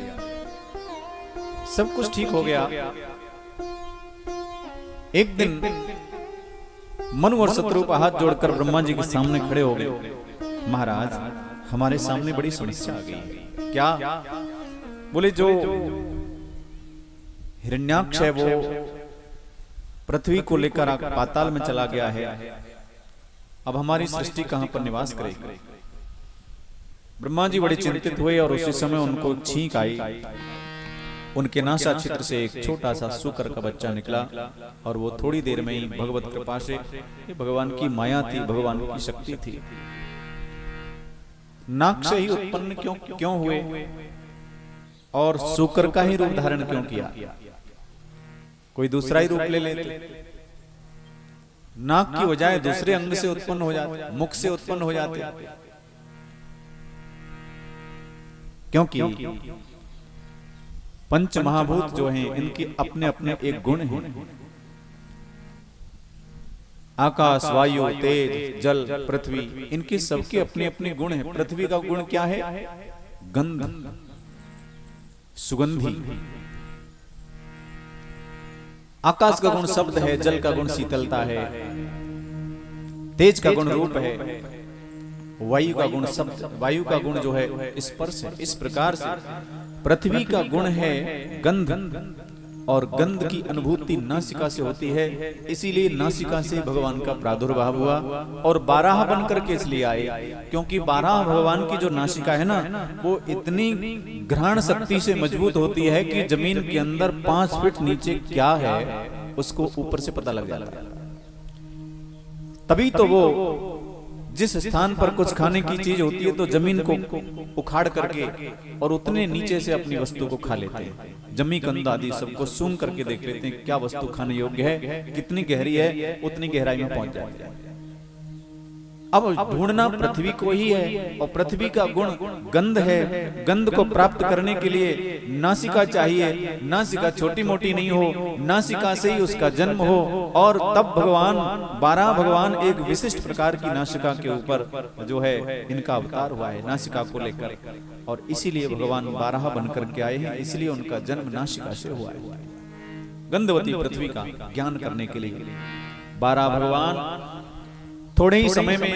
सब कुछ ठीक हो गया। एक दिन मनु और शत्रुपा हाथ जोड़कर ब्रह्मा जी के सामने खड़े हो गए। महाराज हमारे सामने बड़ी समस्या आ गई। क्या? बोले जो हिरण्याक्ष है वो पृथ्वी को लेकर पाताल में चला गया है। अब हमारी सृष्टि कहां पर निवास करेगी? ब्रह्मा जी बड़े चिंतित हुए और उसी समय उनको छींक आई। उनके नासा छिद्र से एक छोटा सा सूकर का बच्चा निकला और वो थोड़ी देर में ही भगवत कृपा से, ये भगवान की माया थी, भगवान की शक्ति थी, नाक से ही उत्पन्न क्यों हुए और सूकर का ही रूप धारण क्यों किया? कोई दूसरा ही रूप ले लेते। नाक की बजाय दूसरे अंग से उत्पन्न हो जाते, मुख से उत्पन्न हो जाते। क्योंकि पंच महाभूत जो हैं इनके अपने अपने एक गुण हैं। आकाश, वायु, तेज, जल, पृथ्वी, इनके सबके अपने अपने गुण हैं। पृथ्वी का गुण क्या है? गंध, सुगंधी। आकाश का गुण शब्द है, जल का गुण शीतलता है, तेज का गुण रूप है, वायु का गुण शब्द, वायु का गुण जो है स्पर्श है। इस प्रकार से पृथ्वी का गुण है गंध, और गंध की अनुभूति नासिका से होती है। इसीलिए नासिका से भगवान का प्रादुर्भाव हुआ और बारह बन करके इसलिए आए, क्योंकि बारह भगवान की जो नासिका है ना, वो इतनी घ्राण शक्ति से मजबूत होती है कि जमीन के अंदर 5 फीट नीचे क्या है उसको ऊपर से पता लग जाता है। तभी तो वो जिस स्थान पर कुछ खाने की चीज होती है तो जमीन को उखाड़ करके और उतने नीचे से अपनी वस्तु को खा लेते हैं। जमी कंद आदि सबको सूंघ करके देख लेते हैं क्या वस्तु खाने योग्य है, कितनी गहरी है, उतनी गहराई में पहुंच जाते हैं। अब ढूंढना पृथ्वी को ही है और पृथ्वी का गुण गंध है। गंध को प्राप्त करने के लिए नासिका चाहिए। नासिका छोटी मोटी नहीं हो, नासिका से ही उसका जन्म हो, और तब भगवान 12 भगवान एक विशिष्ट प्रकार की नासिका के ऊपर जो है इनका अवतार हुआ है, नासिका को लेकर। और इसीलिए भगवान 12 बनकर के आए हैं, इसलिए उनका जन्म नासिका से हुआ है। गंधवती पृथ्वी का ज्ञान करने के लिए 12 भगवान थोड़े ही समय में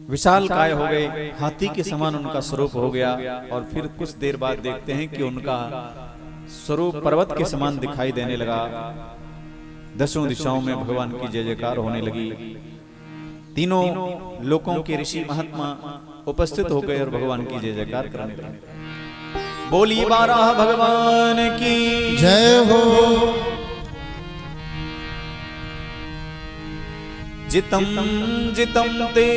विशाल काय हो गए, हाथी के समान उनका स्वरूप हो गया। और फिर कुछ देर बाद देखते हैं कि उनका स्वरूप पर्वत के समान दिखाई देने लगा। दसों दिशाओं में भगवान की जय जयकार होने लगी। तीनों लोकों के ऋषि महात्मा उपस्थित हो गए और भगवान की जय जयकार करने लगे। बोली बारह भगवान की जय हो। जितम जितम ते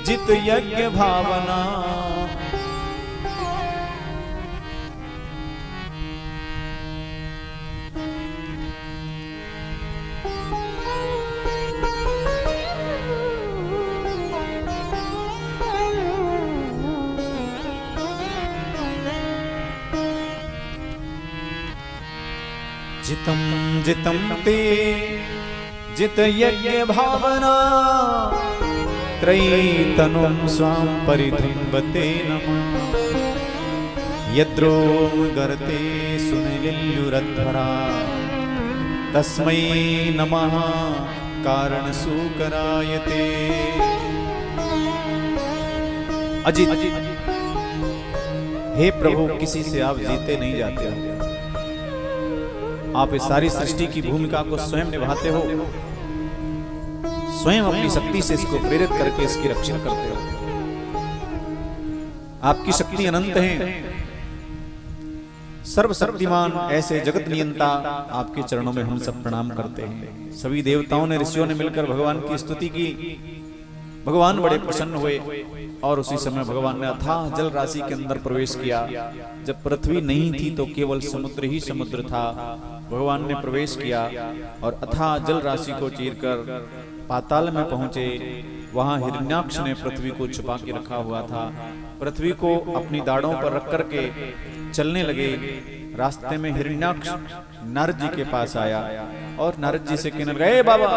जित यज्ञ भावना, जितम जितम ते जित यज्ञ भावना, त्रयीतनुं स्वां परिधुम्बते नमः। यद्रोम गर्ते सुनिलिल्युरध्वरा, तस्मै नमः कारणसूकरायते। अजित, हे प्रभु, किसी से आप जीते नहीं जाते हो। आप इस सारी सृष्टि की भूमिका को स्वयं निभाते हो, स्वयं अपनी शक्ति से इसको प्रेरित करके इसकी रक्षा करते हो। आपकी शक्ति अनंत है, सर्वशक्तिमान ऐसे जगत नियंता आपके चरणों में हम सब प्रणाम करते हैं। सभी देवताओं ने, ऋषियों ने मिलकर भगवान की स्तुति की। भगवान बड़े प्रसन्न हुए और उसी समय भगवान ने अथाह जल राशि के अंदर प्रवेश किया। जब पृथ्वी नहीं थी तो केवल समुद्र ही समुद्र था। भगवान ने प्रवेश किया और अथाह जल राशि को चीरकर पाताल में पहुंचे। वहां हिरण्याक्ष ने पृथ्वी को छुपा के रखा हुआ था। पृथ्वी को अपनी दाढ़ों पर रख करके चलने लगे। रास्ते में हिरण्याक्ष नारद जी के पास आया और नारद जी से कहने लगा, बाबा,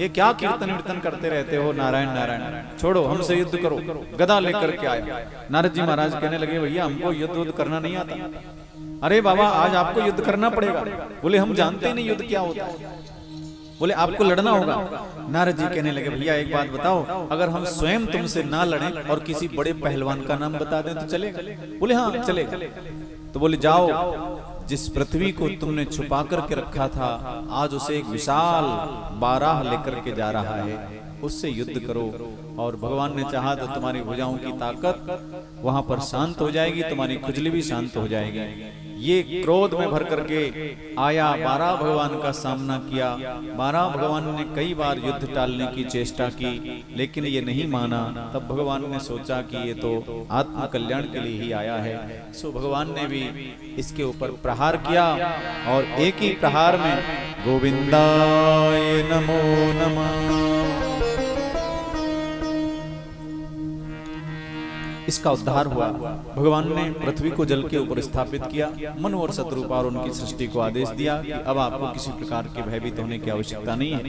ये क्या कीर्तन वीर्तन करते रहते हो, नारायण नारायण, छोड़ो, हमसे युद्ध करो। गदा लेकर के आया। नारद जी महाराज कहने लगे, भैया हमको युद्ध करना नहीं आता। अरे बाबा, आज आपको युद्ध करना पड़ेगा। बोले, हम जानते नहीं युद्ध क्या होता है। बोले, आपको लड़ना होगा। नारद जी कहने लगे, भैया एक बात बताओ, अगर हम स्वयं तुमसे ना लड़ें और किसी बड़े पहलवान का नाम बता दें तो चलेगा? बोले, हाँ चलेगा। तो बोले, जाओ, जिस पृथ्वी को तुमने छुपा करके रखा था, आज उसे एक विशाल बाराह लेकर के जा रहा है, उससे युद्ध करो। और भगवान ने चाहा तो तुम्हारी भुजाओं की ताकत वहां पर शांत हो जाएगी, तुम्हारी खुजली भी शांत हो जाएगी। ये क्रोध में भर करके आया, बारह भगवान का सामना किया। बारह भगवान ने कई बार युद्ध टालने की चेष्टा की, लेकिन ये नहीं माना। तब भगवान ने सोचा कि ये तो आत्म कल्याण के लिए ही आया है। सो भगवान ने भी इसके ऊपर प्रहार किया और एक ही प्रहार में गोविंदाय नमो नमः इसका उद्धार हुआ। भगवान ने पृथ्वी को जल के ऊपर स्थापित किया। मनु और शत्रुपा और उनकी सृष्टि को आदेश दिया कि अब आपको किसी प्रकार के भयभीत होने की आवश्यकता नहीं है,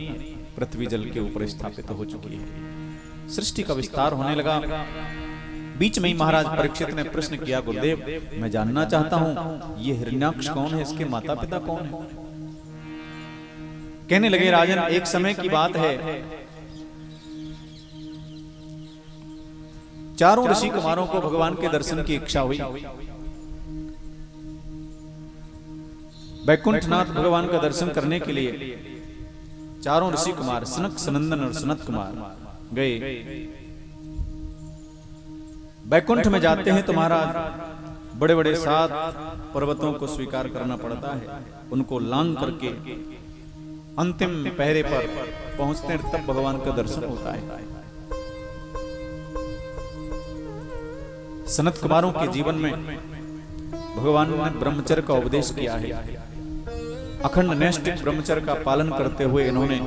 पृथ्वी जल के ऊपर स्थापित हो चुकी है। सृष्टि का विस्तार होने लगा। बीच में ही महाराज परीक्षित ने प्रश्न किया, गुरुदेव, मैं जानना चाहता हूं ये हिरण्याक्ष कौन है, इसके माता पिता कौन है? कहने लगे, राजन, एक समय की बात है, चारों ऋषि कुमारों को भगवान के दर्शन की इच्छा हुई। वैकुंठनाथ भगवान का दर्शन करने के लिए चारों ऋषि कुमार सनक, सनंदन और सनत कुमार गए। वैकुंठ में जाते हैं तो महाराज बड़े बड़े 7 पर्वतों को स्वीकार करना पड़ता है। उनको लांग करके अंतिम पहरे पर पहुंचते हैं, तब भगवान का दर्शन होता है। सनत कुमारों के जीवन में भगवान ने ब्रह्मचर्य का उपदेश किया है। अखंड नैष्ठिक ब्रह्मचर्य का पालन करते हुए इन्होंने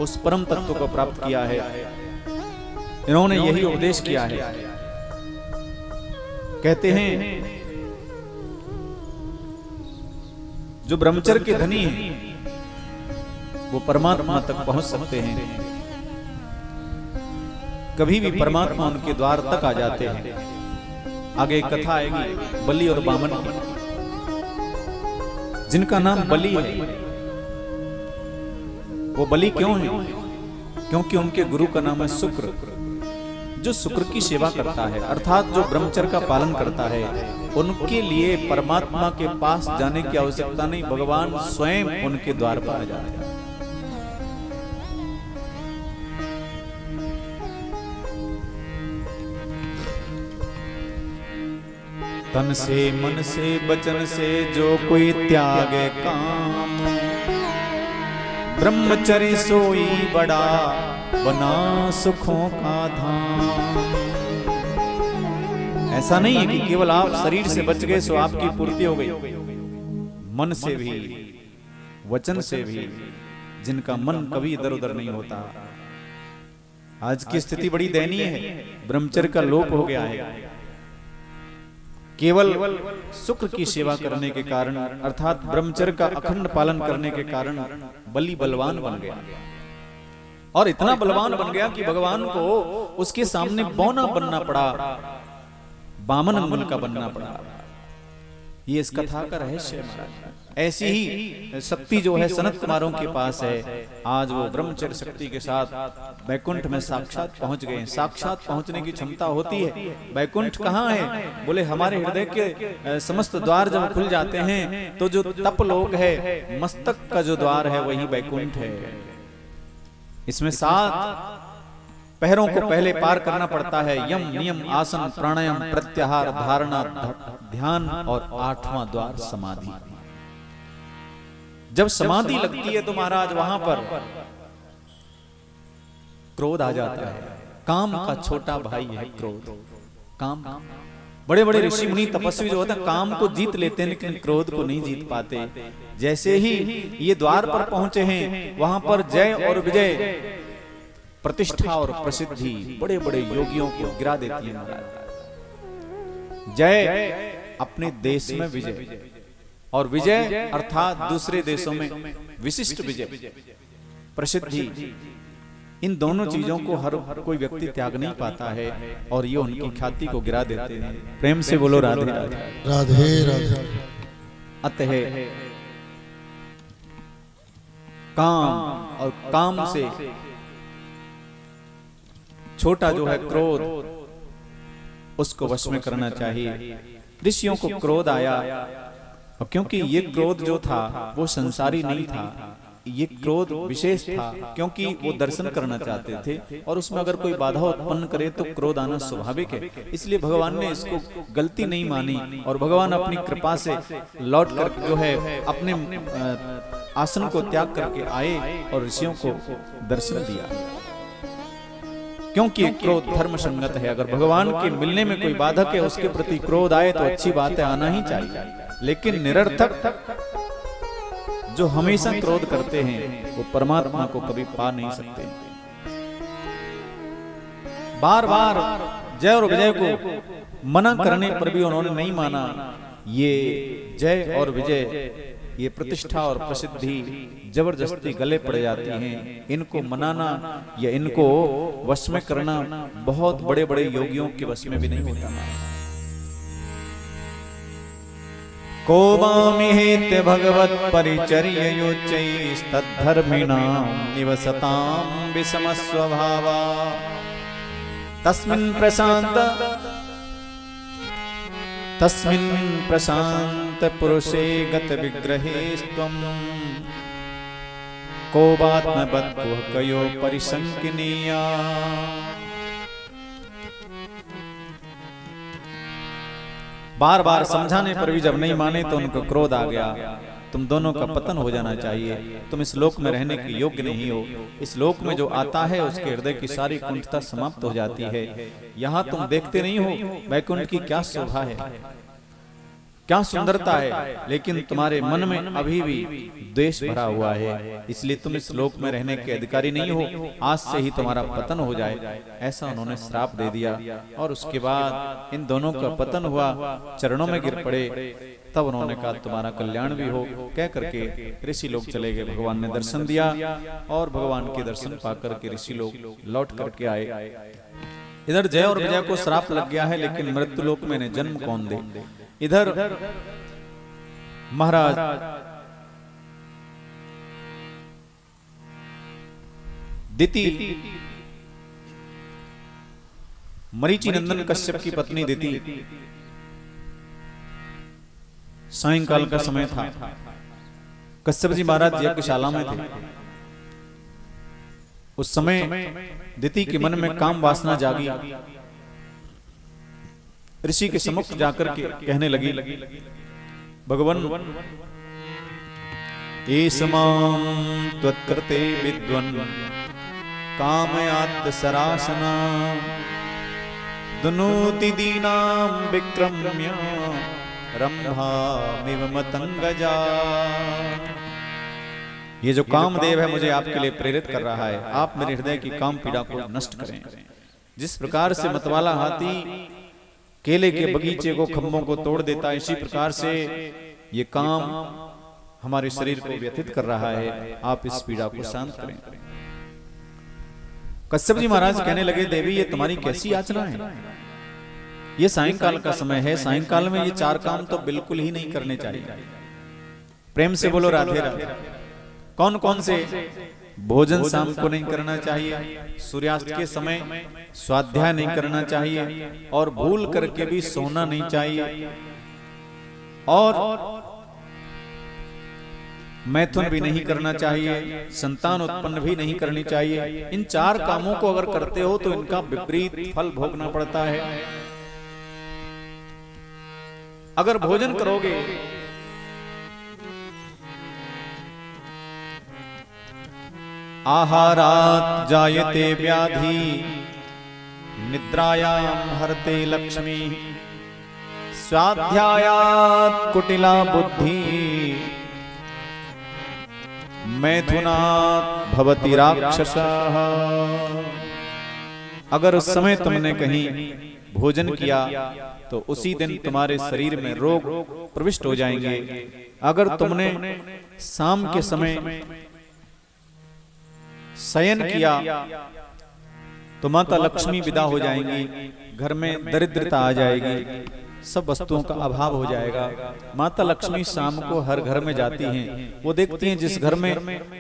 उस परम तत्व को प्राप्त किया है। इन्होंने यही उपदेश किया है। कहते हैं, जो ब्रह्मचर्य के धनी हैं वो परमात्मा तक पहुंच सकते हैं। कभी भी परमात्मा उनके द्वार तक आ जाते हैं। आगे एक कथा आएगी बलि और बामन की। जिनका नाम बलि है, वो बलि क्यों है? क्योंकि उनके गुरु का नाम है शुक्र। जो शुक्र की सेवा करता है, अर्थात जो ब्रह्मचर्य का पालन करता है, उनके लिए परमात्मा के पास जाने की आवश्यकता नहीं, भगवान स्वयं उनके द्वार पर आ जाते हैं। तन से मन से वचन से जो कोई त्यागे काम, ब्रह्मचर्य सोई बड़ा बना सुखों का धाम। ऐसा नहीं है कि केवल आप शरीर से बच गए सो आपकी पूर्ति हो गई। मन से भी वचन से भी, जिनका मन कभी इधर उधर नहीं होता। आज की स्थिति बड़ी दयनीय है, ब्रह्मचर्य का लोप हो गया है। केवल शुक्र की सेवा करने के कारण, अर्थात ब्रह्मचर्य का अखंड पालन करने के कारण बलि बलवान बन गया, और इतना बलवान बन गया कि भगवान को उसके सामने बौना बनना पड़ा, बामन अंगुल का बनना पड़ा। ये इस कथा का रहस्य है। ऐसी ही शक्ति जो है सनत कुमारों के पास है। आज वो ब्रह्मचर्य शक्ति के साथ बैकुंठ में साक्षात पहुंच गए। साक्षात पहुंचने की क्षमता होती है। बैकुंठ कहाँ है? बोले हमारे हृदय के समस्त द्वार जब खुल जाते हैं तो जो तप लोक है, मस्तक का जो द्वार है वही बैकुंठ है। इसमें 7 पहरों को पहले पार करना पड़ता है। यम, नियम, आसन, प्राणायाम, प्रत्याहार, धारणा, ध्यान और 8वां द्वार समाधि। जब समाधि लगती है तो महाराज वहां पर क्रोध आ जाता है। काम का छोटा भाई है क्रोध। काम, बड़े बड़े ऋषि मुनि तपस्वी जो होते हैं काम को जीत लेते हैं लेकिन क्रोध को नहीं जीत पाते। जैसे ही ये द्वार पर पहुंचे हैं वहां पर जय और विजय, प्रतिष्ठा और प्रसिद्धि बड़े बड़े योगियों को गिरा देती है महाराज। जय अपने देश में विजय, और विजय अर्थात दूसरे देशों में विशिष्ट विजय, प्रसिद्धि, इन दोनों चीजों को हर कोई व्यक्ति त्याग नहीं पाता है और ये उनकी ख्याति को गिरा देते हैं। प्रेम से बोलो राधे राधे राधे राधे। अतः काम, और काम से छोटा जो है क्रोध, उसको वश में करना चाहिए। ऋषियों को क्रोध आया, और क्योंकि ये क्रोध जो था वो संसारी नहीं था, ये क्रोध विशेष था क्योंकि वो दर्शन करना चाहते थे और उसमें अगर कोई बाधा उत्पन्न करे तो क्रोध आना स्वाभाविक है। इसलिए भगवान ने इसको गलती नहीं मानी और भगवान अपनी कृपा से लौट कर जो है अपने आसन को त्याग करके आए और ऋषियों को दर्शन दिया। क्योंकि क्रोध धर्म संगत है। अगर भगवान के मिलने में कोई बाधक है उसके प्रति क्रोध आए तो अच्छी बात है, आना ही चाहिए। लेकिन निरर्थक जो हमेशा क्रोध करते हैं वो परमात्मा को कभी पा नहीं सकते। बार बार जय और विजय को मना करने पर भी उन्होंने नहीं माना। ये जय और विजय, ये प्रतिष्ठा और प्रसिद्धि जबरदस्ती गले पड़ जाती हैं। इनको मनाना या इनको वश में करना बहुत बड़े बड़े योगियों के वश में भी नहीं होता। को मामिहेत्य भगवत परिचर्ययोच्चैस्तद्धर्मिणां निवसतां विषम स्वभावा तस्मिन् प्रशांत पुरुषे गत विग्रहेस्त्वं कोबात्मवत्कुह कयो परिसंकिनीया। बार बार समझाने पर भी जब नहीं माने तो उनको क्रोध आ गया। तुम दोनों का पतन हो जाना चाहिए, तुम इस लोक में रहने के योग्य नहीं हो। इस लोक में जो आता है उसके हृदय की सारी कुंठता समाप्त हो जाती है। यहाँ तुम देखते नहीं हो वैकुंठ की क्या शोभा है, क्या सुंदरता है, लेकिन तुम्हारे मन में अभी भी द्वेष भरा हुआ है, इसलिए तुम इस लोक में रहने के अधिकारी नहीं हो। आज से ही तुम्हारा पतन हो जाए, ऐसा उन्होंने श्राप दे दिया। और उसके बाद इन दोनों का पतन हुआ, चरणों में गिर पड़े। तब उन्होंने कहा तुम्हारा कल्याण भी हो, कह करके ऋषि लोग चले गए। भगवान ने दर्शन दिया और भगवान के दर्शन पाकर के ऋषि लोग लौट करके आए। इधर जय और विजय को श्राप लग गया है, लेकिन मृत्यु लोक में इन्हें जन्म कौन दे। इधर महाराज दिति, मरीचि नंदन कश्यप की पत्नी दिति, सायंकाल का समय था। कश्यप जी महाराज यज्ञशाला में थे। उस समय दिति के मन में काम वासना जागी। ऋषि के सम्मुख जाकर के कहने लगी, भगवन एसमां त्वत्कृते विद्वन् कामयात् सरासना दुनोति दीनां विक्रम्य रंभामिव मतंगजा। ये जो कामदेव है मुझे आपके लिए प्रेरित कर रहा है, आप मेरे हृदय की काम पीड़ा को नष्ट करें। जिस प्रकार से मतवाला हाथी केले के बगीचे को, खंभों को तोड़ देता है, इसी प्रकार से ये काम हमारे शरीर को व्यथित कर रहा है, आप इस पीड़ा को शांत करें। कश्यप जी महाराज कहने लगे, देवी ये तुम्हारी कैसी याचना है? ये सायंकाल का समय है, सायंकाल में ये 4 काम तो बिल्कुल ही नहीं करने चाहिए। प्रेम से बोलो राधे राधे। कौन कौन से? भोजन शाम को नहीं करना चाहिए, सूर्यास्त के समय स्वाध्याय नहीं करना चाहिए, और भूल करके भी सोना नहीं चाहिए, और मैथुन भी नहीं करना चाहिए, संतान उत्पन्न भी नहीं करनी चाहिए। इन 4 कामों को अगर करते हो तो इनका विपरीत फल भोगना पड़ता है। अगर भोजन करोगे आहारात् जायते व्याधि निद्रायां हरते लक्ष्मी स्वाध्यायात् कुटिला बुद्धि मैथुनात् भवति राक्षसः। अगर उस समय तुमने कहीं भोजन किया तो उसी दिन तुम्हारे शरीर में रोग प्रविष्ट हो जाएंगे। अगर तुमने शाम के समय शयन किया तो माता लक्ष्मी विदा हो जाएंगी, घर में दरिद्रता आ जाएगी, सब वस्तुओं का अभाव हो जाएगा। माता लक्ष्मी शाम को हर घर में जाती हैं, वो देखती हैं जिस घर में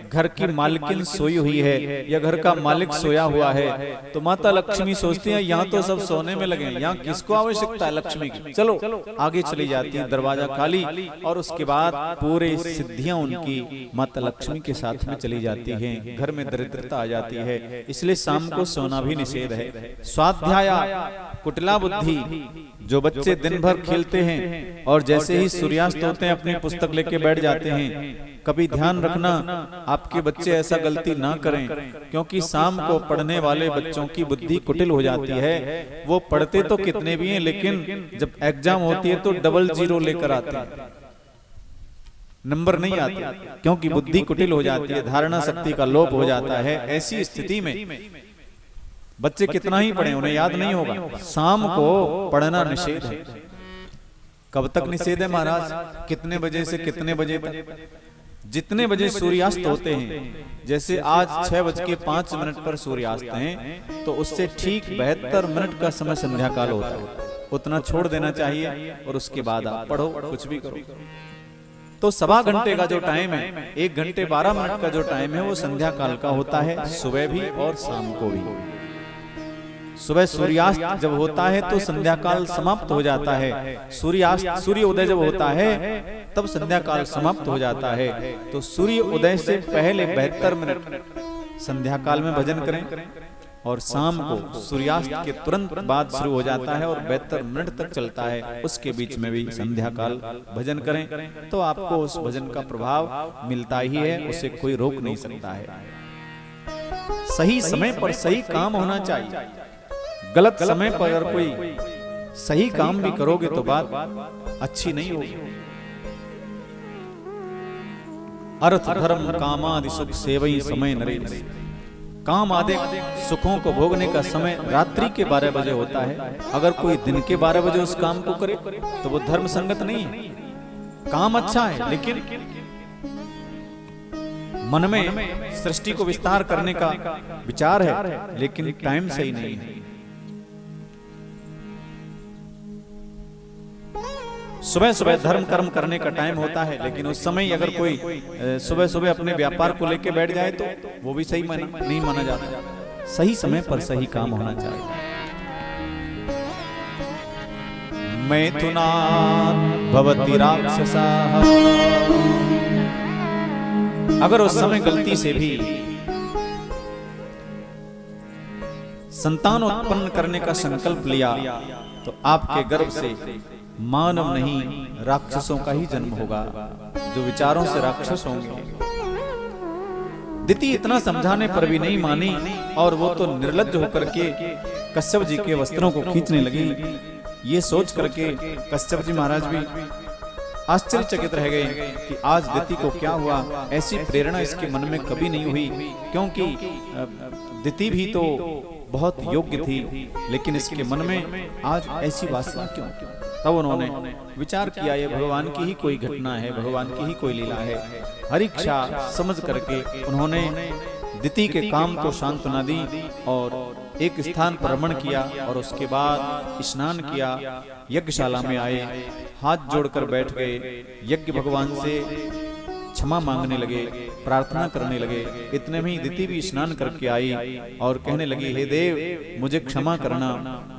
घर की मालकिन सोई हुई है या घर का मालिक सोया हुआ है, तो माता लक्ष्मी सोचती हैं यहाँ तो सब सोने में लगे हैं, यहाँ किसको आवश्यकता है लक्ष्मी की, चलो आगे चली जाती है, दरवाजा खाली, और उसके बाद पूरे सिद्धियां उनकी माता लक्ष्मी के साथ में चली जाती हैं, घर में दरिद्रता आ जाती है। इसलिए शाम को सोना भी निषेध है। स्वाध्याय कुटिला बुद्धि, जो बच्चे दिन भर खेलते हैं और जैसे ही सूर्यास्त होते हैं अपनी पुस्तक लेके बैठ जाते हैं, कभी ध्यान रखना आपके बच्चे ऐसा गलती ना करें, क्योंकि शाम को पढ़ने वाले बच्चों की बुद्धि कुटिल हो जाती है। वो पढ़ते तो कितने भी हैं, लेकिन जब एग्जाम होती है तो डबल 0 लेकर आते हैं, नंबर नहीं आते, क्योंकि बुद्धि कुटिल हो जाती है, धारणा शक्ति का लोप हो जाता है। ऐसी स्थिति में बच्चे कितना ही पढ़े उन्हें याद नहीं होगा। शाम को पढ़ना निषेध है। कब तक निषेध है महाराज? कितने बजे से कितने बजे तक? जितने बजे सूर्यास्त होते हैं, जैसे आज 6:05 पर सूर्यास्त हैं, तो उससे ठीक 72 मिनट का समय संध्या काल होता है, उतना छोड़ देना चाहिए और उसके बाद आप पढ़ो, कुछ भी करो। तो 1.25 घंटे का जो टाइम है, 1 घंटे 12 मिनट का जो टाइम है, वो संध्या काल का होता है, सुबह भी और शाम को भी। सुबह सूर्यास्त जब होता है तो संध्या काल समाप्त हो जाता है, सूर्य उदय जब होता है तब संध्या काल समाप्त हो जाता है। तो सूर्य उदय से पहले 72 मिनट संध्या काल में भजन करें, और शाम को सूर्यास्त के तुरंत बाद शुरू हो जाता है और 72 मिनट तक चलता है, उसके बीच में भी संध्या काल भजन करें, तो आपको उस भजन का प्रभाव मिलता ही है, उसे कोई रोक नहीं सकता है। सही समय पर सही काम होना चाहिए। गलत समय पर अगर कोई सही काम भी करोगे तो बात अच्छी नहीं होगी। अर्थ धर्म कामादि सुख सेवई समय नरेश। काम आदि सुखों को भोगने का समय रात्रि के 12 बजे होता है। अगर कोई दिन के 12 बजे उस काम को करे तो वो धर्म संगत नहीं है। काम अच्छा है, लेकिन मन में सृष्टि को विस्तार करने का विचार है, लेकिन टाइम सही नहीं है। सुबह सुबह धर्म कर्म करने का टाइम होता है, लेकिन उस समय अगर कोई सुबह सुबह अपने व्यापार को लेकर बैठ जाए तो वो भी सही नहीं माना जाता। सही समय पर सही काम होना चाहिए। मैथुनात् भवति राक्षसः। अगर उस समय गलती से भी संतान उत्पन्न करने का संकल्प लिया तो आपके गर्भ से मानव नहीं राक्षसों का ही जन्म होगा, जो विचारों से राक्षस होंगे। दिति इतना समझाने पर भी नहीं मानी और वो तो निर्लज्ज होकर के कश्यप जी के वस्त्रों को खींचने लगी। ये सोच करके कश्यप जी महाराज भी आश्चर्यचकित रह गए कि आज दिति को क्या हुआ। ऐसी प्रेरणा इसके मन में कभी नहीं हुई, क्योंकि दिति भी तो बहुत योग्य थी, लेकिन इसके मन में आज ऐसी वासना क्यों। तब उन्होंने विचार किया ये भगवान की ही कोई घटना है, भगवान की ही कोई लीला है। हरिक्षा समझ करके उन्होंने दिति के काम को सांत्वना दी और एक स्थान पर रमण किया और उसके बाद स्नान किया। यज्ञशाला में आए, हाथ जोड़कर बैठ गए, यज्ञ भगवान से क्षमा मांगने लगे, प्रार्थना करने लगे। इतने में ही दिति भी स्नान करके आई और कहने लगी, हे देव मुझे क्षमा करना,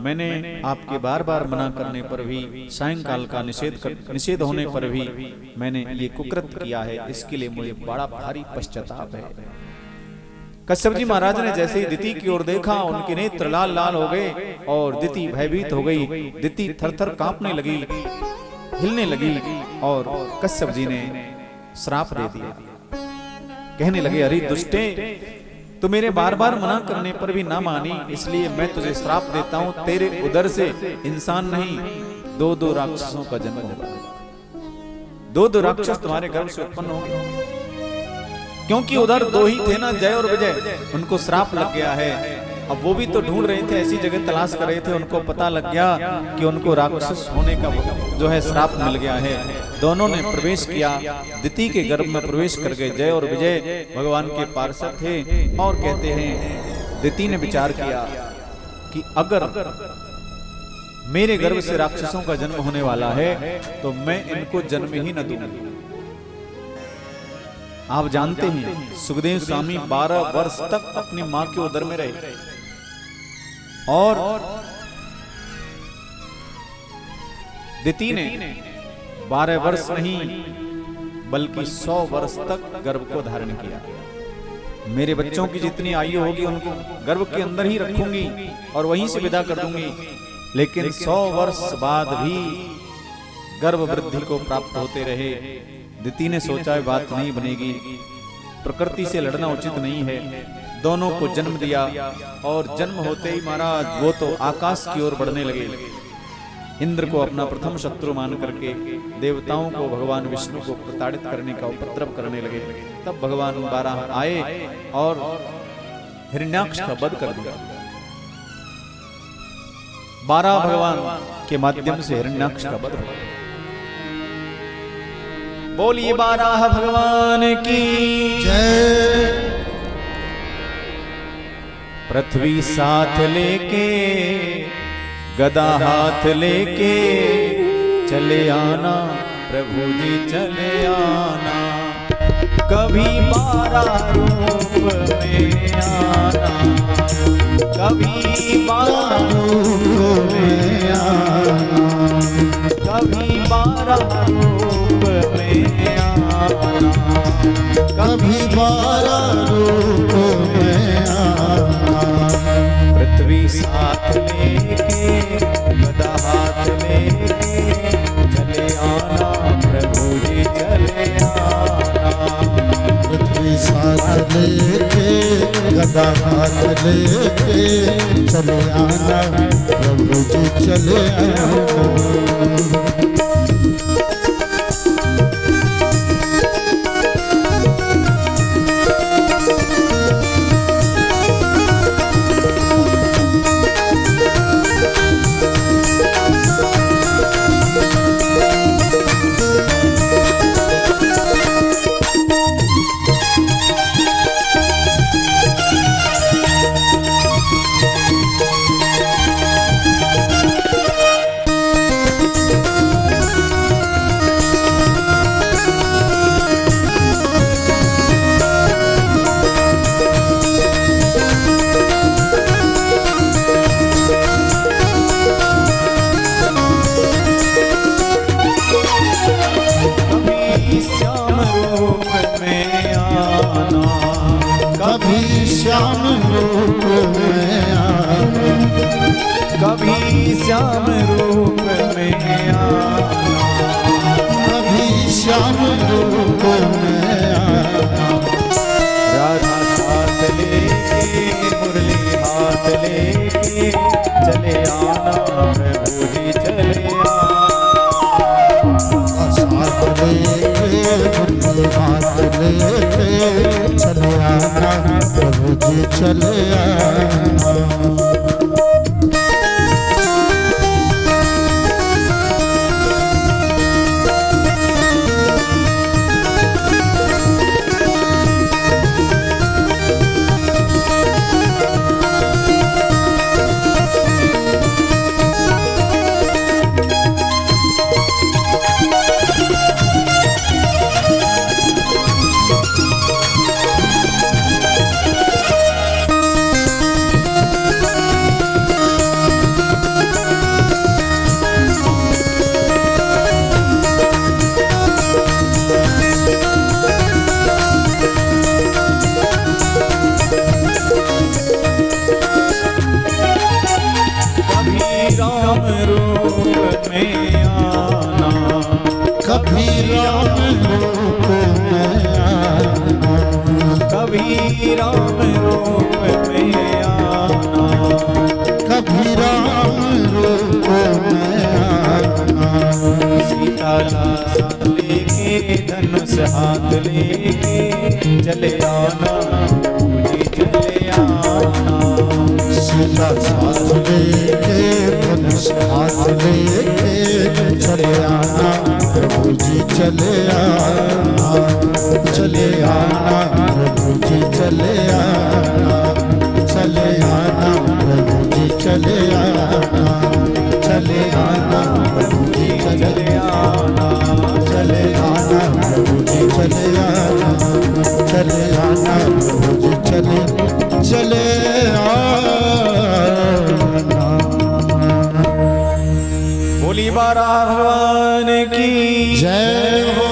मैंने आपके बार बार मना करने पर भी, सायंकाल का निषेध होने पर भी मैंने ये कुकृत्य किया है, इसके लिए मुझे बड़ा भारी पश्चाताप है। कश्यप जी महाराज ने जैसे ही दिति की ओर देखा, उनके नेत्र लाल लाल हो गए और दिति भयभीत हो गई। दिति थरथर कांपने लगी, हिलने लगी और कश्यप जी ने श्राप दे दिया। कहने लगे, अरे दुष्टे, तू मेरे बार बार मना करने पर भी ना मानी, इसलिए मैं तुझे श्राप देता हूं, तेरे उदर से इंसान नहीं दो राक्षसों का जन्म होगा। दो राक्षस तुम्हारे गर्भ से उत्पन्न होंगे, क्योंकि उधर दो ही थे ना, जय और विजय, उनको श्राप लग गया है। अब वो भी तो ढूंढ रहे थे, ऐसी जगह तलाश कर रहे थे, उनको पता लग गया कि उनको राक्षस होने का जो है श्राप मिल गया है। दोनों ने प्रवेश किया, दिति के गर्भ में प्रवेश कर गए। जय और विजय भगवान के पार्षद थे और कहते हैं, दिति ने विचार किया कि अगर मेरे गर्भ से राक्षसों का जन्म होने वाला है तो मैं इनको जन्म ही न दूंगी। आप जानते हैं सुखदेव स्वामी 12 वर्ष तक अपनी मां के उदर में रहे और दिति ने 12 वर्ष नहीं बल्कि 100 वर्ष तक गर्भ को धारण किया। मेरे बच्चों की जितनी आयु होगी उनको गर्भ के अंदर ही रखूंगी और वहीं से विदा कर दूंगी, लेकिन 100 वर्ष बाद भी गर्भ वृद्धि को प्राप्त होते रहे। दिति ने सोचा बात नहीं बनेगी, प्रकृति से लड़ना उचित नहीं है। दोनों को जन्म दिया और जन्म होते ही महाराज वो तो आकाश की ओर बढ़ने लगे। इंद्र को अपना प्रथम शत्रु मान करके देवताओं को भगवान विष्णु को प्रताड़ित करने का उपद्रव करने लगे। तब भगवान 12 आए और हिरण्याक्ष का वध कर दिया। 12 भगवान के माध्यम से हिरण्याक्ष का वध हुआ। बोलिए 12 भगवान की जय। पृथ्वी साथ लेके गदा हाथ लेके चले आना प्रभु जी चले आना, कभी 12 रूप में आना, कभी 12 रूप में आना, कभी 12 रूप में आना, कभी 12 रूप में आना। पृथ्वी साथ लेके गदा हाथ लेके चले आना प्रभु जी चले आना, पृथ्वी साथ लेके गदा हाथ लेके चले आना प्रभु जी चले आना। कभी श्याम रूप में आना, कभी श्याम रूप में आना, कभी श्याम रूप में आना, राधा साथ लेके मुरली हाथ लेके चले आना प्रभु जी चले आना, साथ लेके मुरली हाथ लेके चले आना प्रभु जी चले आना। राम रूप में आना, कभी राम रूप में आना, कभी राम रूप में आना, कभी राम रूप में आना, सीता साथ लेके धनुष हाथ लेके चले आना मुझे चले आना, सीता साथ लेके धनुष हाथ लेके चले आना प्रभु जी चले आना, चले आना प्रभु जी चले आना, चले आना प्रभु जी चले आना, चले आना प्रभु जी चले आना, चले आना प्रभु जी चले आना, चले आना प्रभु जी चले आना। बोली बारह भगवान की जय हो।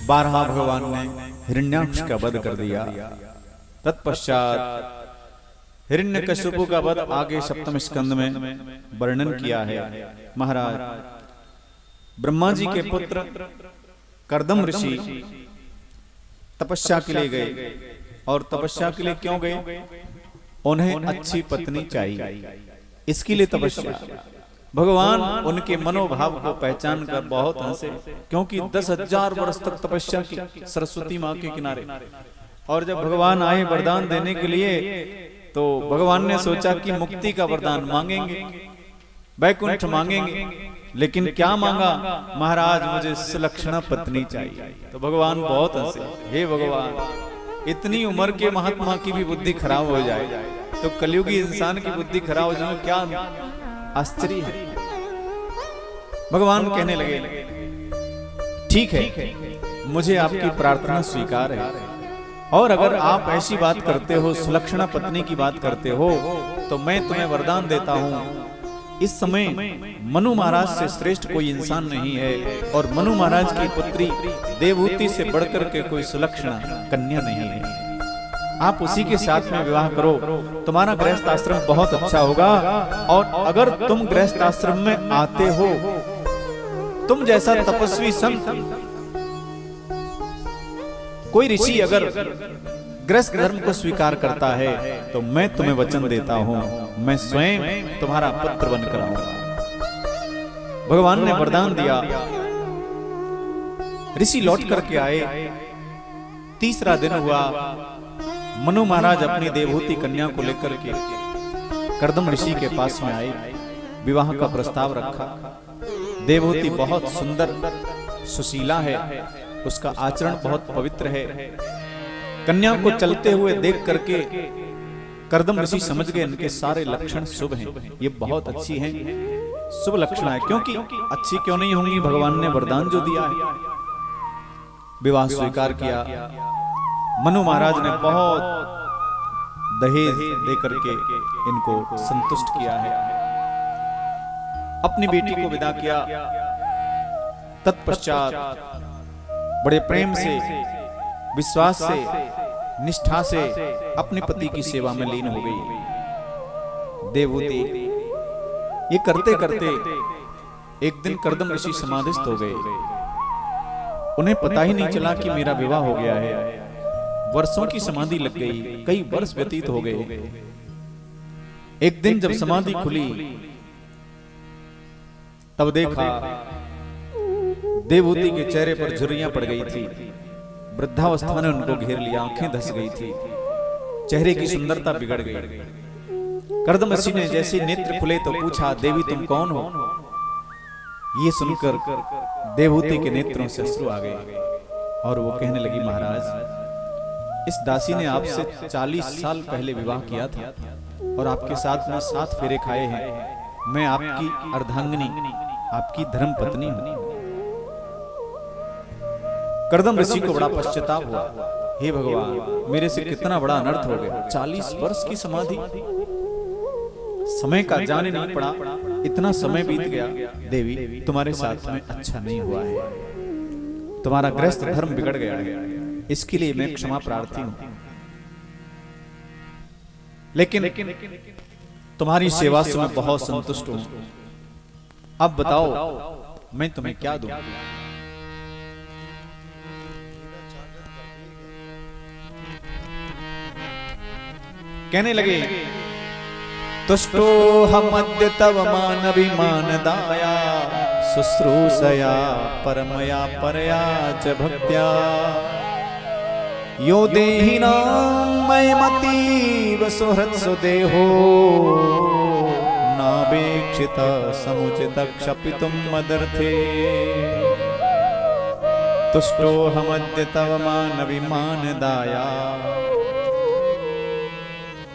बारह भगवान ने हिरण्याक्ष का वध कर दिया। तत्पश्चात हिरण्यकशिपु का वध आगे सप्तम स्कंद में वर्णन किया है। महाराज ब्रह्मा जी के पुत्र कर्दम ऋषि तपस्या के लिए गए, और तपस्या के लिए क्यों गए? उन्हें अच्छी पत्नी चाहिए, इसके लिए तपस्या। भगवान उनके मनोभाव को पहचान कर बहुत हंसे, क्योंकि 10,000 वर्ष तक तपस्या की सरस्वती माँ के किनारे। और जब भगवान आए वरदान देने के लिए, तो भगवान ने सोचा कि मुक्ति का वरदान मांगेंगे, वैकुंठ मांगेंगे, लेकिन क्या मांगा? महाराज मुझे सुलक्षणा पत्नी चाहिए। तो भगवान बहुत हंसे, हे भगवान, इतनी उम्र के महात्मा की भी बुद्धि खराब हो जाए तो कलयुगी इंसान की बुद्धि खराब हो जाए, क्या आश्चर्य है। भगवान कहने लगे, ठीक है, मुझे आपकी प्रार्थना स्वीकार है, और अगर आप ऐसी बात करते हो, सुलक्षणा पत्नी की बात करते हो, तो मैं तुम्हें वरदान देता हूं। इस समय मनु महाराज से श्रेष्ठ कोई इंसान नहीं है, और मनु महाराज की पुत्री देवहूति से बढ़कर के कोई सुलक्षणा कन्या नहीं है। आप उसी के साथ में विवाह करो, तुम्हारा गृहस्थ आश्रम बहुत अच्छा होगा। और अगर तुम गृहस्थ आश्रम में आते हो, तुम जैसा तपस्वी संत, कोई ऋषि अगर गृहस्थ धर्म को स्वीकार करता है, तो मैं तुम्हें वचन देता हूं, मैं स्वयं तुम्हारा पुत्र बनकर आऊंगा। भगवान ने वरदान दिया। ऋषि लौट करके आए। तीसरा दिन हुआ, मनु महाराज अपनी देवहूति कन्या को लेकर के कर्दम ऋषि के पास में आए, विवाह का प्रस्ताव रखा। देवहूति बहुत सुंदर सुशीला है, उसका आचरण बहुत पवित्र है। कन्या को चलते हुए देख करके कर्दम ऋषि समझ गए इनके सारे लक्षण शुभ हैं, ये बहुत अच्छी हैं, शुभ लक्षण है। क्योंकि अच्छी क्यों नहीं होंगी, भगवान ने वरदान जो दिया है। विवाह स्वीकार किया। मनु महाराज ने बहुत दहेज देकर के इनको संतुष्ट किया है, अपनी बेटी को विदा किया। तत्पश्चात बड़े प्रेम से, विश्वास से, निष्ठा से अपने पति की सेवा में लीन हो गई। देवहूति ये करते करते एक दिन कर्दम ऋषि समाधिस्थ हो गए। उन्हें पता ही नहीं चला कि मेरा विवाह हो गया है। वर्षों की समाधि लग गई, कई वर्ष व्यतीत हो गए। एक दिन जब समाधि खुली तब देखा देवहूति के चेहरे पर झुर्रियां पड़ गई थी। वृद्धावस्था ने उनको घेर लिया, आंखें धस गई थी, चेहरे की सुंदरता बिगड़ गई। कर्दम ऋषि ने जैसे नेत्र खुले तो पूछा, देवी तुम कौन हो? ये सुनकर देवहूति के नेत्रों से अश्रु आ गए और वो कहने लगी, महाराज इस दासी ने आपसे 40 साल पहले विवाह किया था और आपके साथ में 7 फेरे खाए हैं। मैं आपकी अर्धांगिनी, आपकी धर्म पत्नी हूं। कर्दम ऋषि को बड़ा पश्चाताप हुआ, हे भगवान मेरे से कितना बड़ा अनर्थ हो गया। 40 वर्ष की समाधि, समय का जाने नहीं पड़ा, इतना समय बीत गया। देवी तुम्हारे साथ में अच्छा नहीं हुआ है, तुम्हारा गृहस्थ धर्म बिगड़ गया है, इसके लिए मैं क्षमा प्रार्थी हूं। लेकिन तुम्हारी सेवा से मैं बहुत संतुष्ट हूं। अब बताओ मैं तुम्हें क्या दूं? कहने लगे, तुष्टो हमद्य तव मानविमान दाया शुश्रूषया परमया परया च भक्त्या यो देहिनां मयमतीव सुहृत्सु देहो नावेक्षित समुचित क्षपितुं मदर्थे। तुष्टो हमद्य तव मानविमान दाया।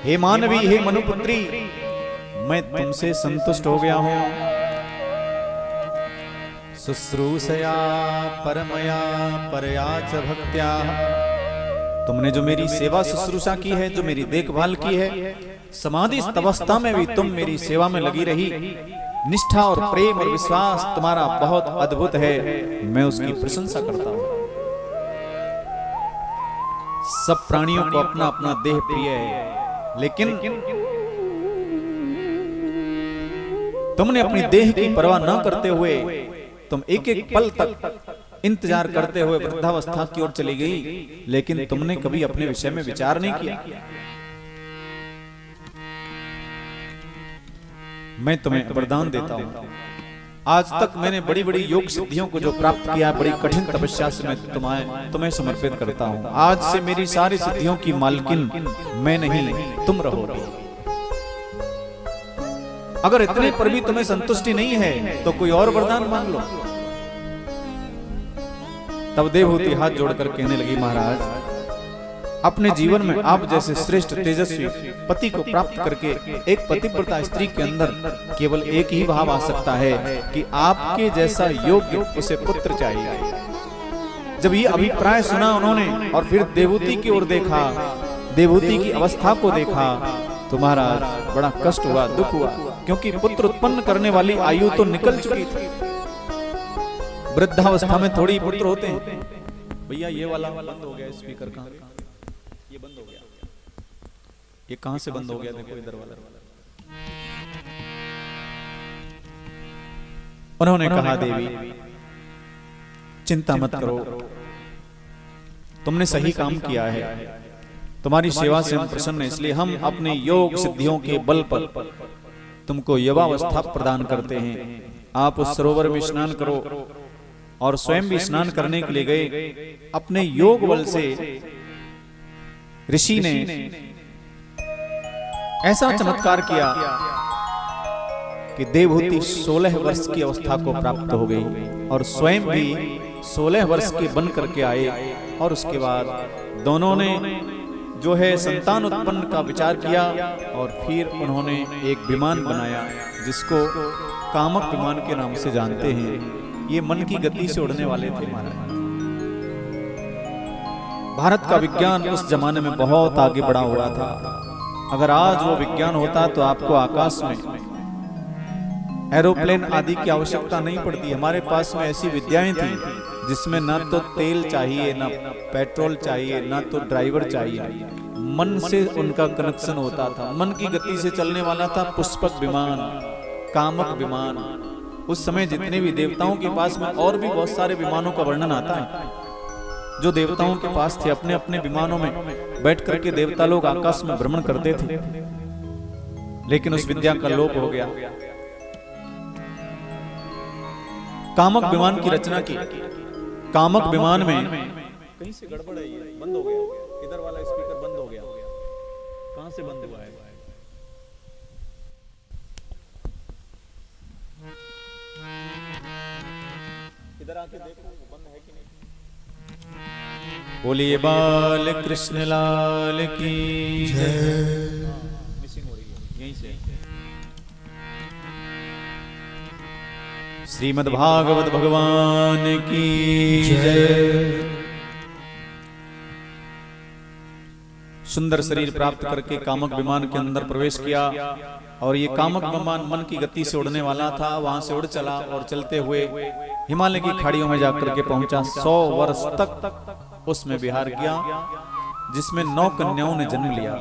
हे मानवी, हे मनुपुत्री, मैं तुमसे संतुष्ट हो गया हूं। शुश्रूषया परमया परया च भक्त्या, तुमने जो मेरी सेवा शुश्रूषा की है, जो मेरी देखभाल की है, समाधि अवस्था में भी तुम मेरी सेवा में लगी रही। निष्ठा और प्रेम और विश्वास तुम्हारा बहुत अद्भुत है, मैं उसकी प्रशंसा करता हूं। सब प्राणियों को अपना अपना देह प्रिय है, लेकिन तुमने अपनी देह की परवाह न करते हुए तुम एक एक पल तक इंतजार करते हुए वृद्धावस्था की ओर चली गई, लेकिन तुमने कभी अपने विषय में विचार नहीं किया। मैं तुम्हें वरदान देता हूं। आज तक मैंने बड़ी बड़ी योग सिद्धियों को जो प्राप्त किया, बड़ी कठिन तपस्या से मैं तुम्हें समर्पित करता हूं। आज से मेरी सारी सिद्धियों की मालकिन मैं नहीं, तुम रहोगे। अगर इतने पर भी तुम्हें संतुष्टि नहीं है तो कोई और वरदान मांग लो। तब देवहूति हाथ जोड़कर कहने लगी, महाराज अपने जीवन में आप जैसे श्रेष्ठ तेजस्वी पति को प्राप्त करके एक पतिव्रता स्त्री के अंदर केवल एक ही भाव आ सकता है कि आपके जैसा योग्य उसे पुत्र चाहिए। जब ये अभिप्राय सुना उन्होंने और फिर देवहूति की ओर देखा, देवहूति की अवस्था को देखा, तो महाराज बड़ा कष्ट हुआ, दुख हुआ, क्योंकि पुत्र उत्पन्न करने वाली आयु तो निकल चुकी थी। वृद्धावस्था में थोड़ी पुत्र होते हैं। भैया ये वाला बंद हो गया, स्पीकर कहाँ? ये बंद हो गया। ये कहां से बंद हो गया? देखो इधर वाला। उन्होंने कहा, देवी चिंता मत करो, तुमने सही काम किया है, तुम्हारी सेवा से हम प्रसन्न हैं, इसलिए हम अपने योग सिद्धियों के बल पर तुमको युवावस्था प्रदान करते हैं। आप उस सरोवर में स्नान करो। और स्वयं भी स्नान करने के लिए गए। अपने योग बल से ऋषि ने ऐसा चमत्कार किया कि देवहूति 16 वर्ष की अवस्था को प्राप्त हो गई और स्वयं भी 16 वर्ष के बन करके आए। और उसके बाद दोनों ने जो है संतान उत्पन्न का विचार किया और फिर उन्होंने एक विमान बनाया जिसको कामक विमान के नाम से जानते हैं। ये मन की गति से उड़ने वाले थे महाराज। भारत का विज्ञान उस जमाने में बहुत आगे बढ़ा हुआ था। अगर आज वो विज्ञान होता तो आपको आकाश में एरोप्लेन आदि की आवश्यकता नहीं पड़ती। हमारे पास में ऐसी विद्याएं थी जिसमें ना तो तेल चाहिए, ना पेट्रोल चाहिए, ना तो ड्राइवर चाहिए। मन से उनका कनेक्शन होता था, मन की गति से चलने वाला था पुष्पक विमान। कामक विमान। उस समय जितने भी देवताओं के पास में और भी बहुत सारे विमानों का वर्णन आता है, जो देवताओं के पास थे, अपने अपने विमानों में बैठ करके देवता लोग आकाश में भ्रमण करते थे, लेकिन उस विद्या का लोप हो गया। कामक विमान की रचना की। कामक विमान में कहीं से गड़बड़ है, ये बंद हो गया, इधर वाला स्पीकर बंद हो गया, कहां से बंद हुआ है? इधर आके देखो बंद है कि नहीं। बोलिए बाल कृष्ण लाल की जय। मिसिंग हो रही है यहीं से। श्रीमद् भागवत भगवान की जय। सुंदर शरीर प्राप्त करके कामक विमान के अंदर प्रवेश किया, और ये कामक विमान मन की गति से उड़ने वाला था। वहां से उड़ चला और चलते हुए हिमालय की खाड़ियों में जाकर के पहुंचा। 100 वर्ष तक उसमें विहार किया, जिसमें 9 कन्याओं ने जन्म लिया।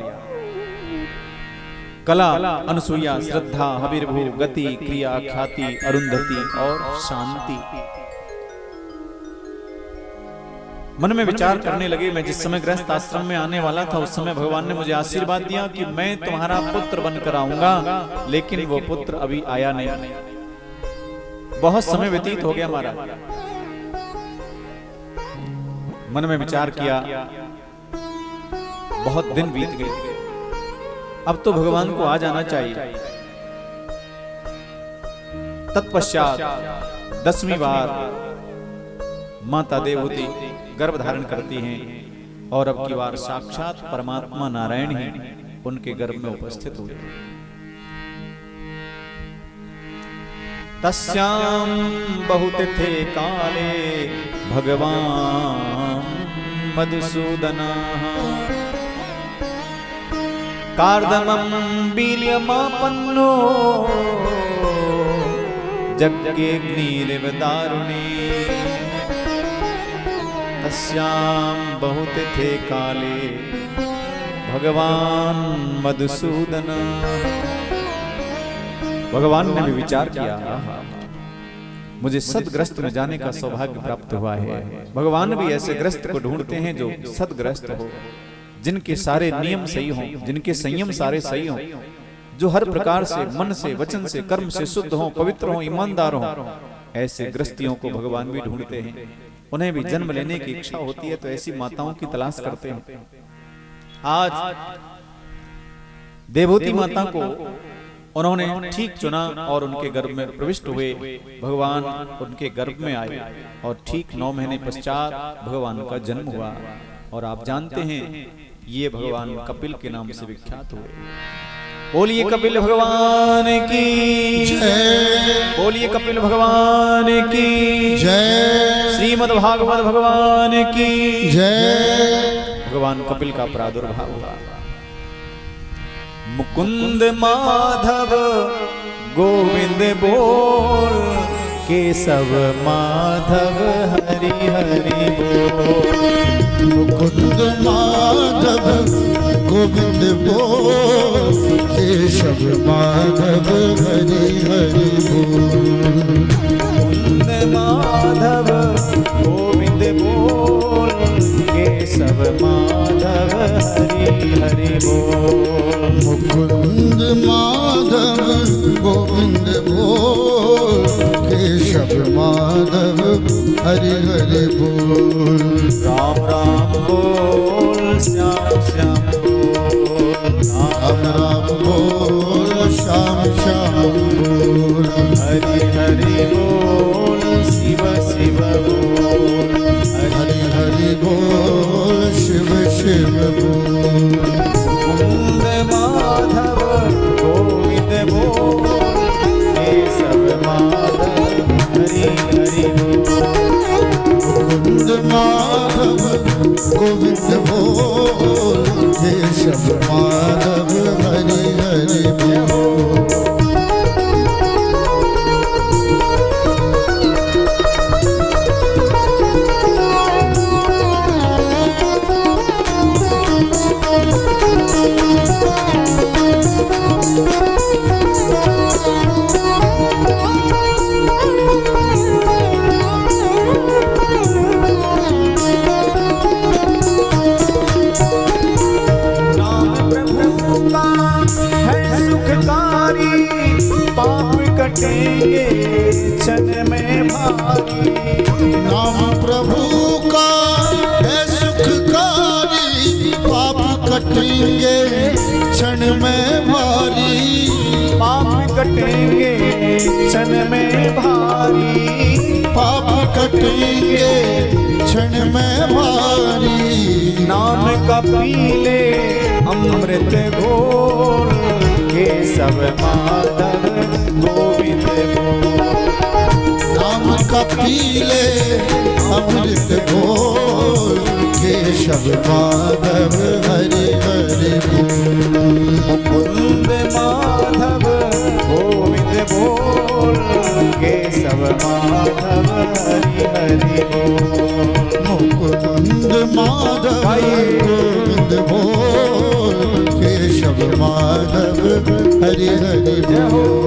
कला, अनसुईया, श्रद्धा, हविर्भू, गति, क्रिया, ख्याति, अरुंधति और शांति। मन में विचार करने लगे, मैं जिस समय गृहस्थ आश्रम में आने वाला था उस समय भगवान ने मुझे आशीर्वाद दिया कि मैं तुम्हारा पुत्र बनकर आऊंगा, लेकिन वो पुत्र अभी आया नहीं। बहुत समय व्यतीत हो गया हमारा। मन में विचार किया, बहुत दिन बीत गए, अब तो भगवान को आ जाना चाहिए। तत्पश्चात 10वीं बार माता देवहूति गर्भ धारण करती हैं, और अब की बार साक्षात परमात्मा नारायण ही उनके गर्भ में उपस्थित हुए। तस्याम बहुत थे काले भगवान मधुसूदना कार्दमं वीर्यमापन्नो यज्ञेऽग्निरिव दारुणे। तस्याम बहुत थे काले भगवान मधुसूदन। भगवान ने भी विचार किया, मुझे सदग्रस्त में जाने का सौभाग्य प्राप्त हुआ है। भगवान भी ऐसे ग्रस्त को ढूंढते हैं जो सदग्रस्त हो, जिनके सारे नियम सही हों, जिनके संयम सारे सही हों, जो हर प्रकार से मन से, वचन से, कर्म से शुद्ध हों, पवित्र हों, ईमानदार हों। ऐसे ग्रस्तियों को भगवान भी ढूंढते हैं। उन्हें भी जन्म लेने की इच्छा होती है तो ऐसी माताओं की तलाश करते हैं। आज देवहूति माता को उन्होंने ठीक चुना और उनके गर्भ में प्रविष्ट हुए। भगवान उनके गर्भ में आए और ठीक 9 महीने पश्चात भगवान का जन्म हुआ। और आप जानते हैं ये भगवान कपिल के नाम से विख्यात हुए। बोलिए कपिल भगवान की जय। बोलिए कपिल भगवान की जय। श्रीमद् भागवत भगवान की जय। भगवान कपिल का प्रादुर्भाव हुआ। मुकुंद माधव गोविंद बोल, केशव माधव हरि हरि बोल। मुकुंद माधव गोविंद बोल, केशव माधव हरि हरि बोल। मुकुंद माधव गोविंद बोल, केशव माधव हरि हरि बोल। मुकुंद माधव गोविंद बोल, केशव माधव हरि हरि बोल। राम राम बोल, श्याम श्याम बोल। राम राम बोल, श्याम श्याम बोल। हरि हरि बोल, शिव शिव बोल। हरि हरि बोल, शिव शिव बोल। मुकुंद माधव गोविंद बोल, केशव माधव हरि हरि बोल। मुकुंद माधव गोविंद बोल, केशव माधव हरि हरि बोल। क्षण में भारी, पाप कटेंगे क्षण में भारी, पाप कटेंगे क्षण में भारी। नाम का पीले अमृत घोल, केशव माधव गोविंद बोल। नाम का पीले अमृत घोल, केशव माधव हरि हरि बोल। मुकुंद माधव गोविंद बोल, केशव माधव हरि हरि बोल। मुकुंद माधव गोविंद बोल, केशव माधव हरि हरि बोल।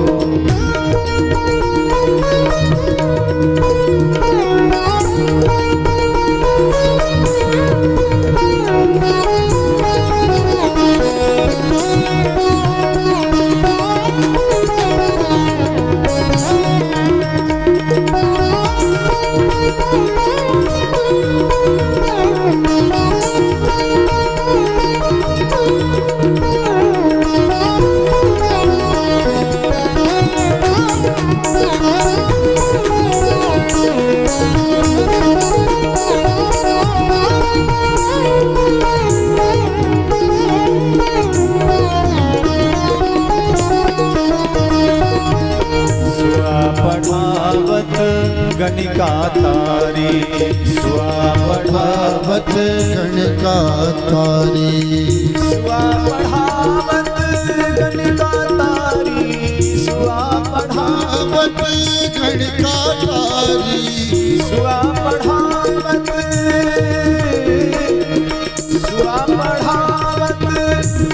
गणिका तारी, स्वा बढ़ावत गणिका तारी, स्वा बढ़ावत गणिका तारी, स्वा बढ़ावत गणिका तारी, स्वा बढ़ावत, स्वा बढ़ावत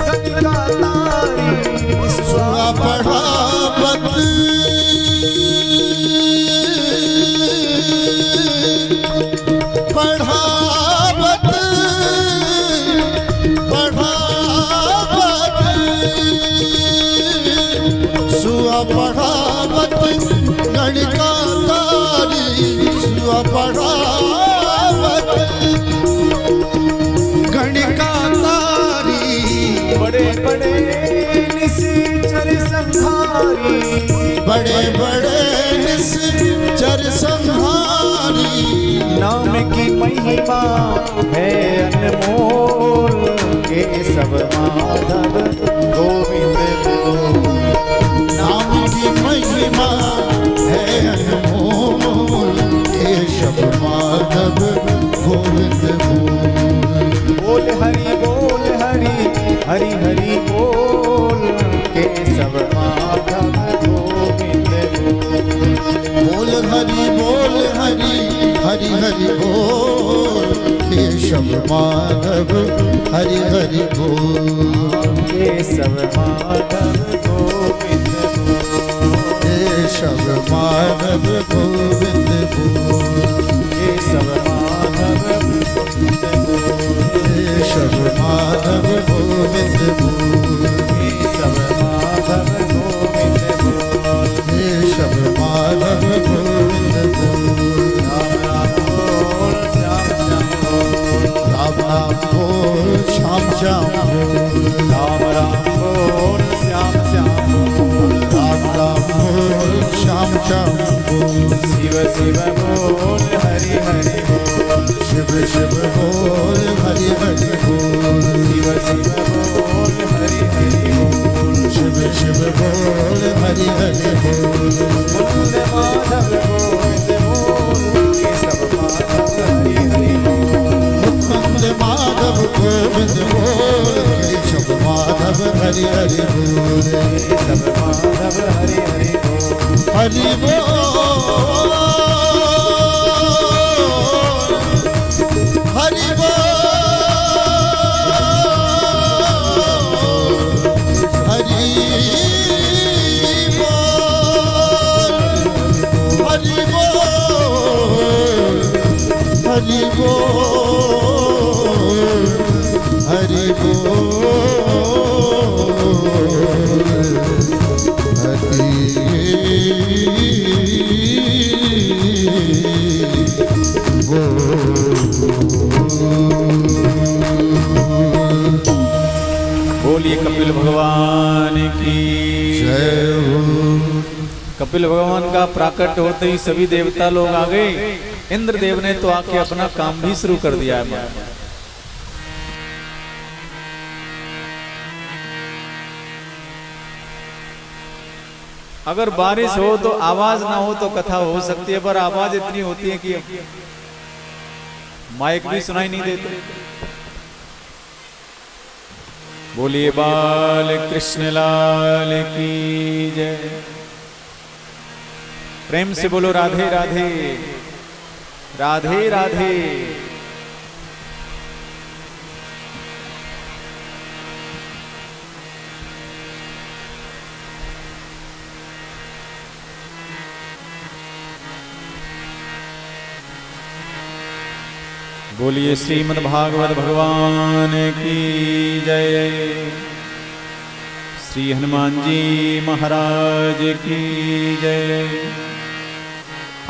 गणिका तारी, स्वा बढ़ावत बढ़ावत बढ़ावत सुआ बढ़ावत गणिका तारी, सुआ बढ़ावत गणिका तारी। बड़े बड़े निश्चर संहारी, बड़े बड़े निश्चर संहारी। नाम की महिमा है अनमोल, केशव माधव गोविंद बोल। नाम की महिमा है अनमोल, केशव माधव गोविंद बोल। बोल हरि हरि हरि बोल, केशव माधव गोविंद बोल। बोल हरि हरि हरि बोल, केशव माधव हरि हरि बोल। केशव माधव गोविंद बोल, केशव माधव गोविंद बोल। केशव माधव गोविंद बोल, केशव माधव गोविंद बोल। केशव माधव गोविंद बोल। केशव माधव गोविंद बोल। राम राम बोल, श्याम श्याम बोल। राम राम बोल, श्याम श्याम बोल। राम राम बोल, श्याम श्याम बोल। राम राम बोल, श्याम श्याम बोल। शिव शिव बोल, हरि हरि बोल। शिव शिव बोल, हरि हरि बोल। शिव शिव बोल, हरि हरि बोल। शिव शिव बोल, हरि हरि बोल। मुकुंद माधव गोविंद बोल, केशव माधव हरि हरि बोल। मुकुंद माधव गोविंद बोल, केशव माधव हरि हरि बोल। केशव माधव हरि हरि बोल। हरि बोल, हरि बोल, हरि बोल, हरि बोल, हरि बोल, हरि बोल, हरि भगवान की जय हो। कपिल भगवान का प्राकट होते ही सभी देवता लोग आ गए। इंद्रदेव ने तो आके अपना काम भी शुरू कर दिया है। अगर बारिश हो तो आवाज ना हो तो कथा हो सकती है, पर आवाज इतनी होती है कि माइक भी सुनाई नहीं देते। बोलिए बाल कृष्ण लाल की जय। प्रेम से बोलो राधे राधे राधे राधे। बोलिए श्रीमद् भागवत भगवान की जय। श्री हनुमान जी महाराज की जय।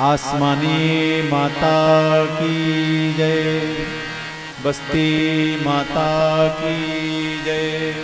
आसमानी माता की जय। बस्ती माता की जय।